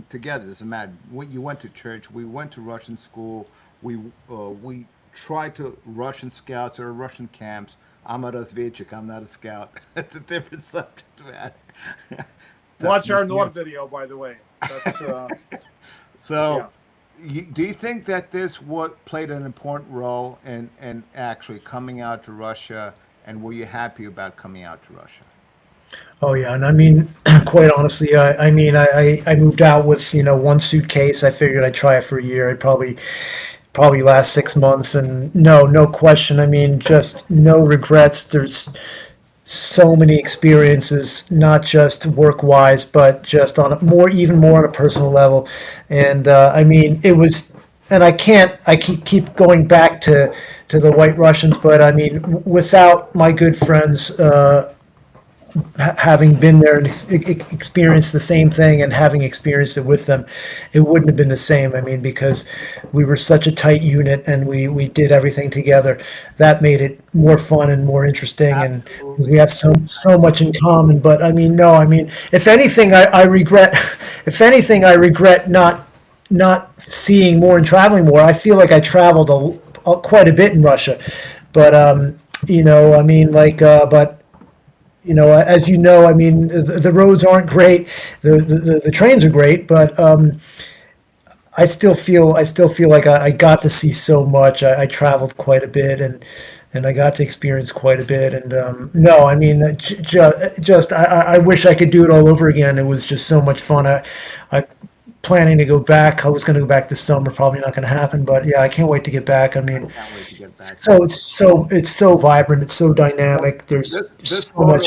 Together doesn't matter. You went to church. We went to Russian school. We tried to Russian scouts or Russian camps. I'm a разведчик. I'm not a scout. It's a different subject matter. Watch our Nord video, by the way. That's, so. Yeah. Do you think that this played an important role in actually coming out to Russia, and were you happy about coming out to Russia? Oh yeah, and I mean, quite honestly, I moved out with one suitcase. I figured I'd try it for a year. I'd probably last 6 months, and no question. I mean, just no regrets. There's so many experiences, not just work-wise, but just even more on a personal level. And I mean, it was, and I keep going back to the White Russians, but I mean, without my good friends having been there and experienced the same thing, and having experienced it with them, it wouldn't have been the same. I mean, because we were such a tight unit, and we did everything together. That made it more fun and more interesting. Absolutely. And we have so much in common. But I mean, if anything, I regret not seeing more and traveling more. I feel like I traveled quite a bit in Russia, but as you know, I mean, the roads aren't great. The trains are great, but I still feel like I got to see so much. I traveled quite a bit, and I got to experience quite a bit. And no, I mean, just I wish I could do it all over again. It was just so much fun. I planning to go back. I was going to go back this summer. Probably not going to happen, but yeah, I can't wait to get back. I mean, Can't wait to get back. so it's so vibrant. It's so dynamic. There's This so much.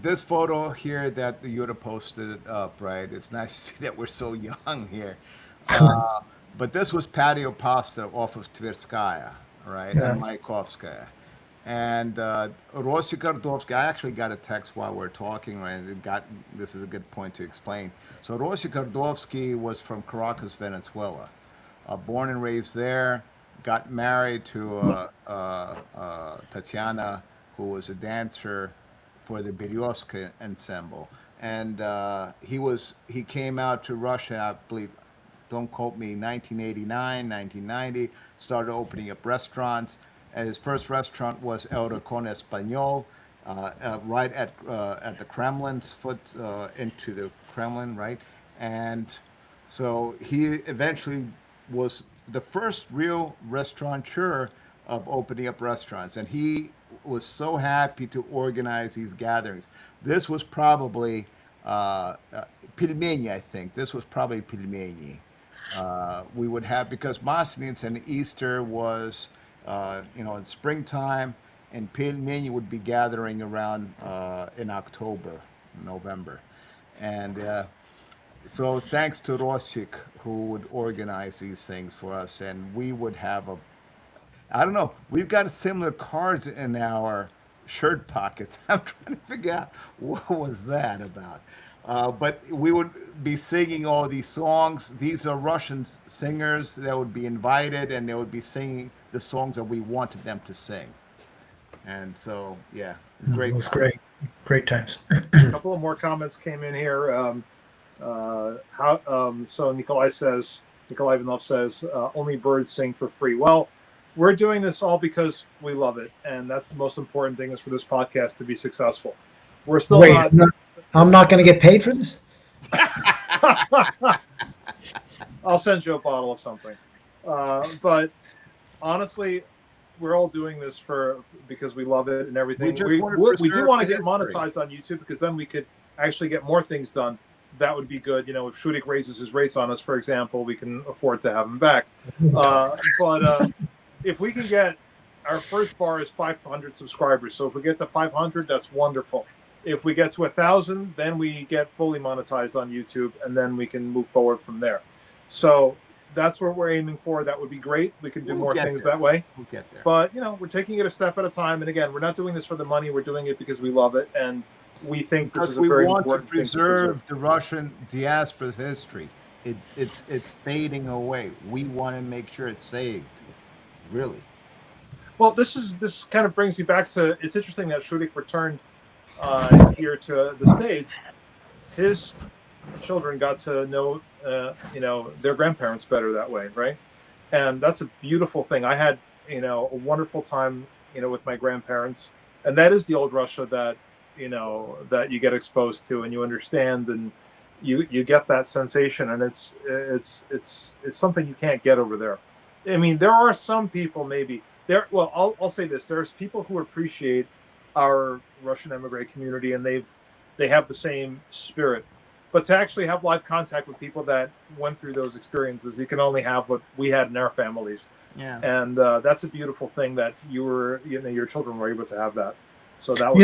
this photo here that Yuta posted it up, right? It's nice to see that we're so young here. But this was Patio Pasta off of Tverskaya, right? Yeah. And Mayakovskaya. And Rossi Kardovsky, I actually got a text while we're talking, right? This is a good point to explain. So Rossi Kardovsky was from Caracas, Venezuela. Born and raised there, got married to Tatiana, who was a dancer for the Berioska ensemble. And he came out to Russia, I believe, don't quote me, 1989, 1990, started opening up restaurants. And his first restaurant was El Rincón Español, right at the Kremlin's foot into the Kremlin, right? And so he eventually was the first real restaurateur of opening up restaurants. And he was so happy to organize these gatherings. This was probably Pilmeni, I think. This was probably Pilmeni. We would have, because Maslenic and Easter was, in springtime, and Pilmeni would be gathering around in October, November. And so thanks to Rosik, who would organize these things for us, and we would have I don't know, we've got similar cards in our shirt pockets. I'm trying to figure out what was that about. But we would be singing all these songs. These are Russian singers that would be invited, and they would be singing the songs that we wanted them to sing. And so, yeah, It was great times. A couple of more comments came in here. So Nikolai Ivanov says, only birds sing for free. Well, we're doing this all because we love it, and that's the most important thing, is for this podcast to be successful. We're still Wait, not. I'm not going to get paid for this? I'll send you a bottle of something. But honestly, we're all doing this because we love it and everything. We do want to get monetized on YouTube, because then we could actually get more things done. That would be good. If Shudik raises his rates on us, for example, we can afford to have him back. But if we can get, our first bar is 500 subscribers. So if we get to 500, that's wonderful. If we get to 1,000, then we get fully monetized on YouTube, and then we can move forward from there. So that's what we're aiming for. That would be great. We can do more things that way. We'll get there. But, we're taking it a step at a time. And again, we're not doing this for the money. We're doing it because we love it. And we think this is a very important thing to preserve. The Russian diaspora history. It's fading away. We want to make sure it's saved. Really. Well, this kind of brings me back to, it's interesting that Shudik returned here to the States. His children got to know, their grandparents better that way, right? And that's a beautiful thing. I had, a wonderful time, with my grandparents, and that is the old Russia that, that you get exposed to and you understand, and you get that sensation, and it's something you can't get over there. I mean, there are some people maybe there. Well, I'll say this: there's people who appreciate our Russian emigre community, and they have the same spirit. But to actually have live contact with people that went through those experiences, you can only have what we had in our families. Yeah. And that's a beautiful thing that your children were able to have that. So that was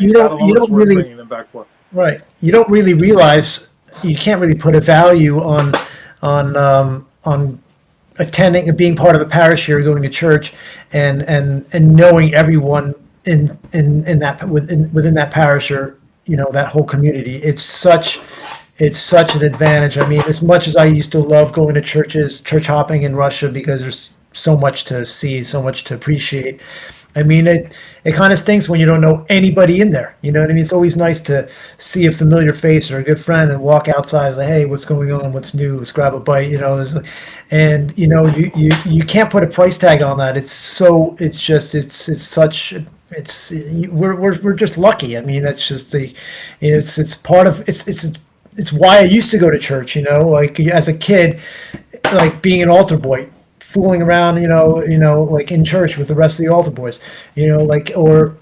you don't really bringing them back for. Right. You don't really realize, you can't really put a value on attending and being part of a parish here, going to church, and knowing everyone in that within that parish, or that whole community. It's such an advantage. I mean, as much as I used to love going to church hopping in Russia, because there's so much to see, so much to appreciate. I mean, it kind of stinks when you don't know anybody in there. You know what I mean? It's always nice to see a familiar face or a good friend and walk outside and say, hey, what's going on? What's new? Let's grab a bite. And you can't put a price tag on that. We're just lucky. I mean, it's just it's part of it's why I used to go to church. Like as a kid, like being an altar boy. fooling around, like in church with the rest of the altar boys, like, or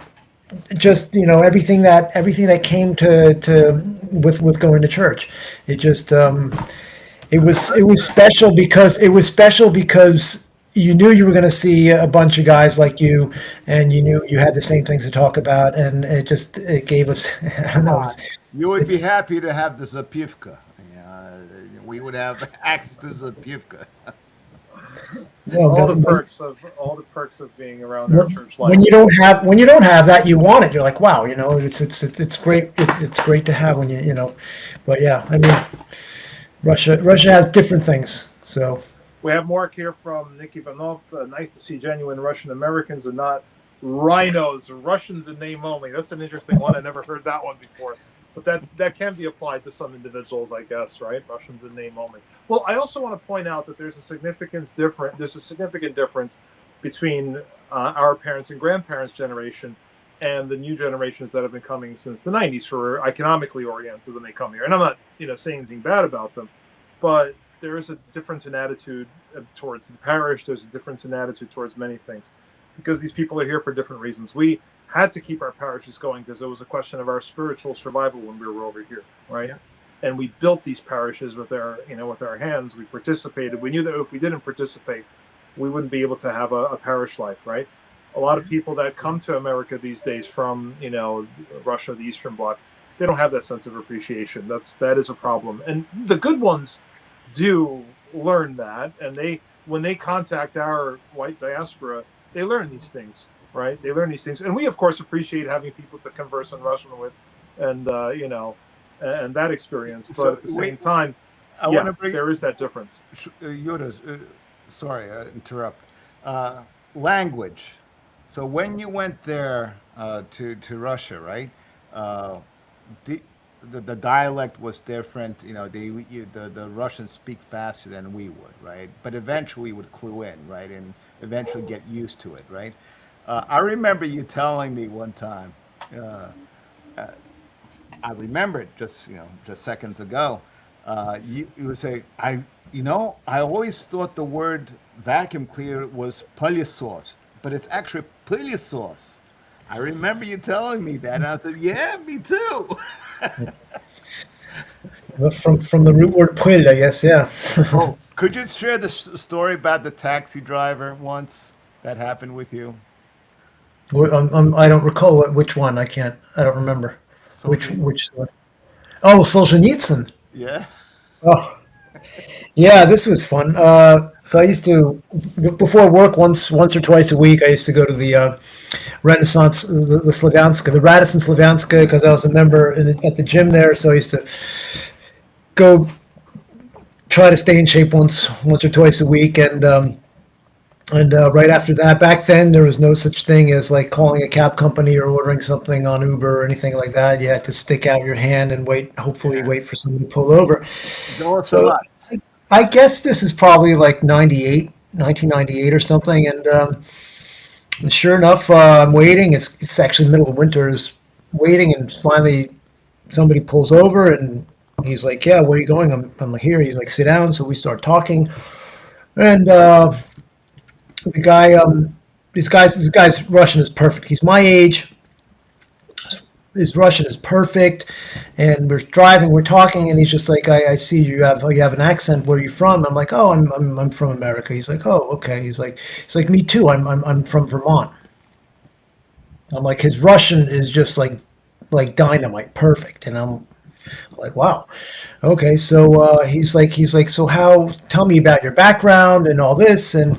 just, everything that came to with going to church. It just, it was special because you knew you were going to see a bunch of guys like you, and you knew you had the same things to talk about, and it gave us, I don't know. You would be happy to have the Zapivka. We would have access to Zapivka. All the perks of being around our church life. When you don't have that, you want it. You're like, wow, it's great. It's great to have when but yeah, I mean, Russia has different things. So we have Mark here from Nick Ivanov. Nice to see genuine Russian Americans and not rhinos, Russians in name only. That's an interesting one. I never heard that one before. But that can be applied to some individuals, I guess, right? Russians in name only. Well, I also want to point out that there's a significant difference between our parents' and grandparents' generation and the new generations that have been coming since the 90s, who are economically oriented when they come here. And I'm not, saying anything bad about them, but there is a difference in attitude towards the parish. There's a difference in attitude towards many things, because these people are here for different reasons. We had to keep our parishes going because it was a question of our spiritual survival when we were over here, right? Yeah. And we built these parishes with our hands. We participated. We knew that if we didn't participate, we wouldn't be able to have a parish life, right? A lot of people that come to America these days from, Russia, the Eastern Bloc, they don't have that sense of appreciation. That is a problem. And the good ones do learn that, and when they contact our white diaspora, they learn these things. Right? They learn these things. And we, of course, appreciate having people to converse in Russian with and that experience. But at the same time, there is that difference. Yuda, sorry, interrupt. Language. So when you went there to Russia, right? The dialect was different. The Russians speak faster than we would, right? But eventually we would clue in, right? And eventually get used to it, right? I remember you telling me one time, I remember it just seconds ago. You would say, I always thought the word vacuum cleaner was pылесос, but it's actually пылесос. I remember you telling me that, and I said, yeah, me too. From the root word pыл, I guess, yeah. Oh, could you share the story about the taxi driver once that happened with you? I don't recall which one. I don't remember. Which one? Oh, Solzhenitsyn. Yeah. Oh, yeah. This was fun. So I used to, before work, once or twice a week, I used to go to the Renaissance, the Slavianska, the Radisson Slavianska, because I was a member at the gym there. So I used to go try to stay in shape once or twice a week, and right after that, back then there was no such thing as like calling a cab company or ordering something on Uber or anything like that. You had to stick out your hand and hopefully wait for somebody to pull over. So I guess this is probably like 1998 or something. And sure enough, I'm waiting. It's actually middle of winter. Is waiting, and finally somebody pulls over, and he's like, "Yeah, where are you going?" I'm like, "Here." He's like, "Sit down." So we start talking, and the guy, this guy's Russian is perfect. He's my age. His Russian is perfect, and we're driving, we're talking, and he's just like, I see you have an accent. Where are you from? I'm like, oh, I'm from America. He's like, oh, okay. He's like, me too. I'm from Vermont. I'm like, his Russian is just like dynamite, perfect, and I'm like, wow, okay. So he's like, so tell me about your background and all this. And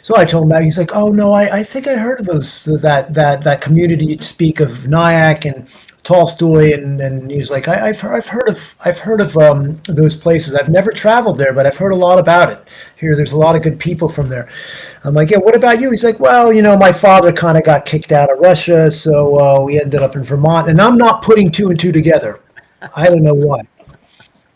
so I told him that. He's like, oh no, I think I heard of that community you speak of, Nyack and Tolstoy, and he was like, I've heard of those places. I've never traveled there, but I've heard a lot about it. There's a lot of good people from there. I'm like, yeah, what about you? He's like, well, my father kind of got kicked out of Russia, so we ended up in Vermont, and I'm not putting two and two together. I don't know why.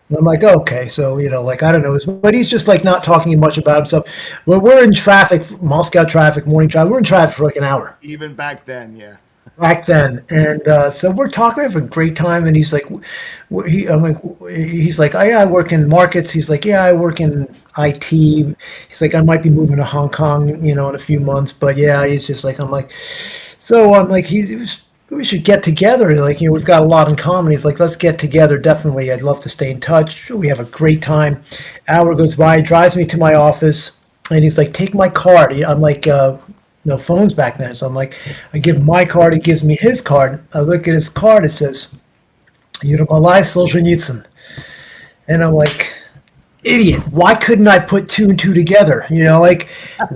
And I'm like, okay, so, I don't know. But he's just like not talking much about himself. Well, we're in traffic, Moscow traffic, morning traffic. We're in traffic for like an hour. Even back then, yeah. back then. And so we're talking, we have a great time. And he's like, I'm like, he's like, oh, yeah, I work in markets. He's like, yeah, I work in IT. He's like, I might be moving to Hong Kong, in a few months. But yeah, he's just like, I'm like, so I'm like, we should get together. Like, we've got a lot in common. He's like, let's get together. Definitely. I'd love to stay in touch. We have a great time. Hour goes by, he drives me to my office, and he's like, take my card. I'm like, no phones back then. So I'm like, I give him my card. He gives me his card. I look at his card. It says, Yudomolai Solzhenitsyn. And I'm like, idiot. Why couldn't I put two and two together? Like,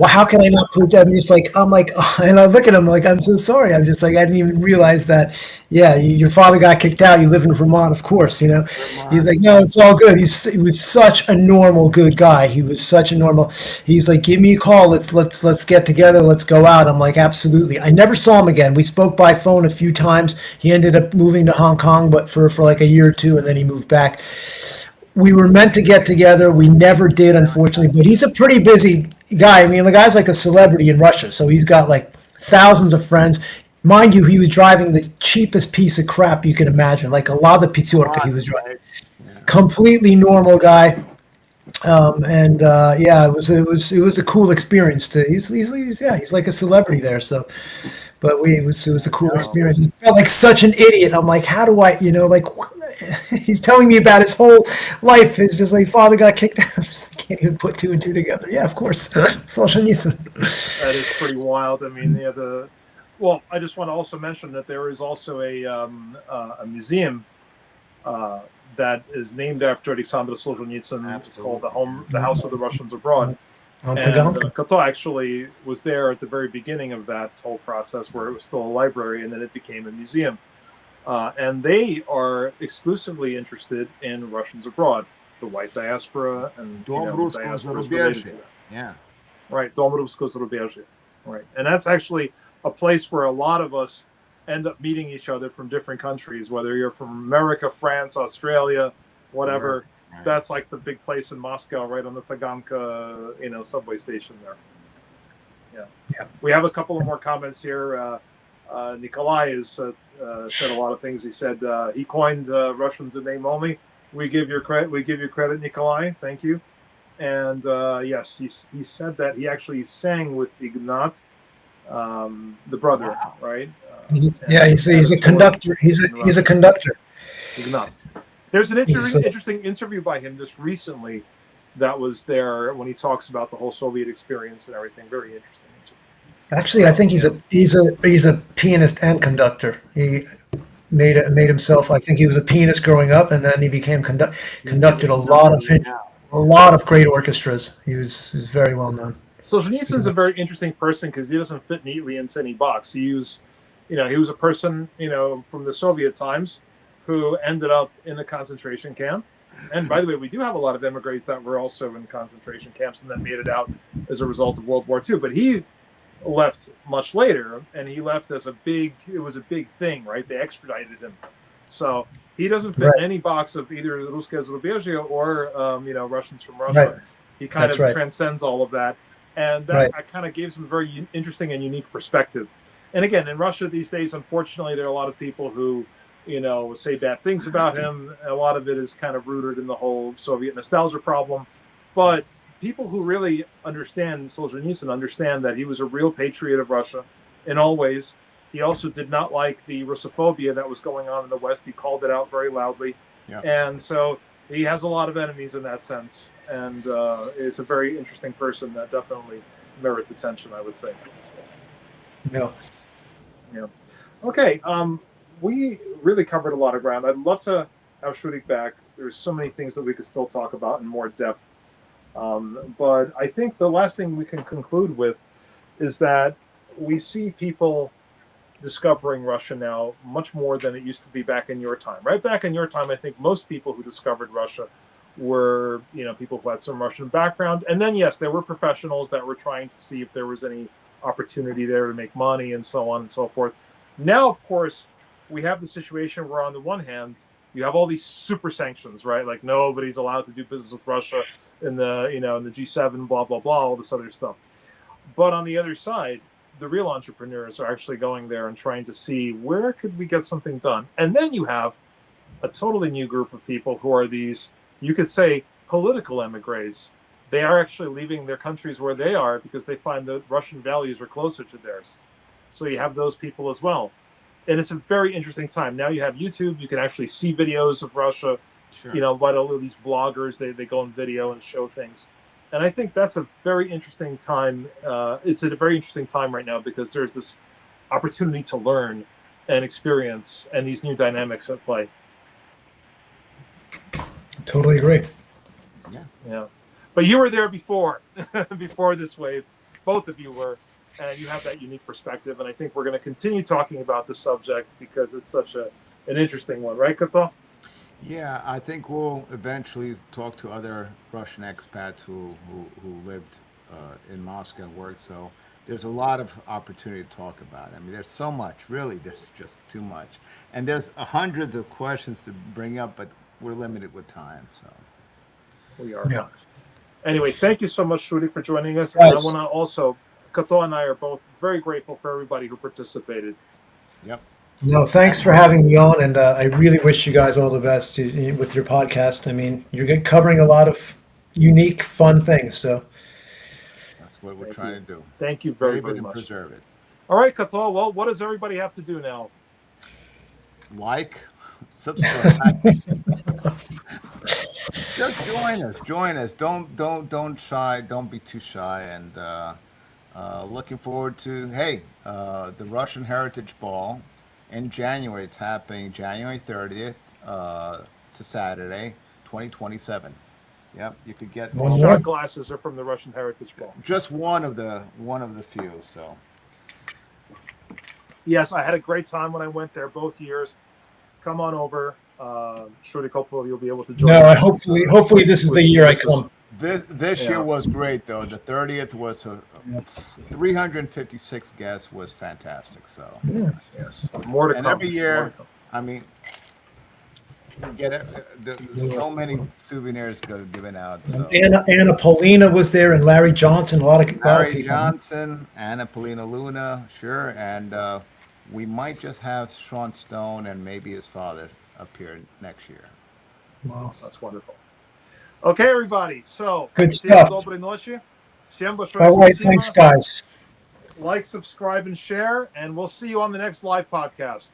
how can I not put that? I'm like, oh, and I look at him like, I'm so sorry. I'm just like, I didn't even realize that. Yeah, your father got kicked out. You live in Vermont, of course. He's like, no, it's all good. He was such a normal, good guy. He was such a normal. He's like, give me a call. Let's get together. Let's go out. I'm like, absolutely. I never saw him again. We spoke by phone a few times. He ended up moving to Hong Kong, but for like a year or two, and then he moved back. We were meant to get together. We never did, unfortunately. But he's a pretty busy guy. I mean, the guy's like a celebrity in Russia, so he's got like thousands of friends. Mind you, he was driving the cheapest piece of crap you can imagine, like a lot of the Pizzorka he was driving. Yeah. Completely normal guy, yeah, it was a cool experience. He's like a celebrity there. So, but it was a cool experience. I felt like such an idiot. I'm like, how do I, like. He's telling me about his whole life. It's just like, father got kicked out. I can't even put two and two together. Yeah, of course. Solzhenitsyn. That is pretty wild. I mean, well, I just want to also mention that there is also a museum that is named after Alexander Solzhenitsyn. It's called the House of the Russians Abroad. And Koto actually was there at the very beginning of that whole process, where it was still a library, and then it became a museum. And they are exclusively interested in Russians abroad, the white diaspora, and diasporas. Yeah. Right, Dom Rusko Zarubezhye. Right, and that's actually a place where a lot of us end up meeting each other from different countries, whether you're from America, France, Australia, whatever. Right. That's like the big place in Moscow, right on the Taganka, subway station there. Yeah. We have a couple of more comments here. Nikolai has said a lot of things. He said he coined Russians in name only. We give you credit, Nikolai. Thank you. And yes, he said that he actually sang with Ignat, the brother, right? He's a conductor. He's a conductor. Ignat. There's an interesting interview by him just recently that was there when he talks about the whole Soviet experience and everything. Very interesting. Actually, I think he's a pianist and conductor. He made himself. I think he was a pianist growing up, and then he became conducted a lot of great orchestras. He was very well known. Solzhenitsyn's a very interesting person because he doesn't fit neatly into any box. He was a person from the Soviet times who ended up in a concentration camp. And by the way, we do have a lot of emigres that were also in concentration camps and then made it out as a result of World War II. But he left much later, and he left as it was a big thing, right? They extradited him. So he doesn't fit in any box of either Ruske Zarubezhye or, Russians from Russia. Right. He kind of transcends all of that. And that kind of gives him a very interesting and unique perspective. And again, in Russia these days, unfortunately, there are a lot of people who, say bad things about him. A lot of it is kind of rooted in the whole Soviet nostalgia problem. But people who really understand Solzhenitsyn understand that he was a real patriot of Russia in all ways. He also did not like the Russophobia that was going on in the West. He called it out very loudly. Yeah. And so he has a lot of enemies in that sense, and is a very interesting person that definitely merits attention, I would say. Yeah. Okay. We really covered a lot of ground. I'd love to have Shurik back. There's so many things that we could still talk about in more depth. But I think the last thing we can conclude with is that we see people discovering Russia now much more than it used to be back in your time. Right back in your time, I think most people who discovered Russia were, people who had some Russian background. And then, yes, there were professionals that were trying to see if there was any opportunity there to make money and so on and so forth. Now, of course, we have the situation where on the one hand, you have all these super sanctions, right? Like nobody's allowed to do business with Russia in the, in the G7, blah, blah, blah, all this other stuff. But on the other side, the real entrepreneurs are actually going there and trying to see where could we get something done. And then you have a totally new group of people who are these, you could say, political emigres. They are actually leaving their countries where they are because they find that Russian values are closer to theirs. So you have those people as well. And it's a very interesting time. Now you have YouTube, you can actually see videos of Russia, Sure. you know, by all of these vloggers, they go on video and show things. And I think that's a very interesting time. It's a very interesting time right now because there's this opportunity to learn and experience and these new dynamics at play. Totally agree. Yeah. But you were there before, before this wave. Both of you were, and you have that unique perspective. And I think we're going to continue talking about this subject because it's such an interesting one, right, Kato? Yeah, I think we'll eventually talk to other Russian expats who lived in Moscow and worked. So there's a lot of opportunity to talk about. I mean, there's so much. Really, there's just too much. And there's hundreds of questions to bring up, but we're limited with time. So We are. Yeah. Anyway, thank you so much, Shruti, for joining us. And I Yes. want to also, Kato and I are both very grateful for everybody who participated. yep. No, thanks for having me on, and I really wish you guys all the best with your podcast. I mean, you're covering a lot of unique, fun things. So, That's what we're Thank trying you. to do. Thank you very, Save it very and much. preserve it. All right, Kato. Well, what does everybody have to do now? Like, subscribe. Just join us. Don't shy. Don't be too shy. And looking forward to the Russian Heritage Ball in January. It's happening January 30th. It's a Saturday, 2027. Yep, you could get One Shot more. glasses are from the Russian Heritage Ball. just one of the few. So Yes, I had a great time when I went there both years. Come on over. Shruti, hopefully you'll be able to join no, us. hopefully this is the year I come. this Yeah. year was great though. The 30th was 356 guests was fantastic. So. Yeah. Yes. More to And come. every More year, to come. I mean, you get it. There's so many souvenirs given out. So Anna Paulina was there, and Larry Johnson. A lot of Larry people. Johnson, Anna Polina Luna, sure, and we might just have Sean Stone and maybe his father appear next year. Wow. That's wonderful. Okay, everybody. So, Good всем stuff. доброй ночи. Всем большое All right, спасибо. thanks, guys. Like, subscribe, and share, and we'll see you on the next live podcast.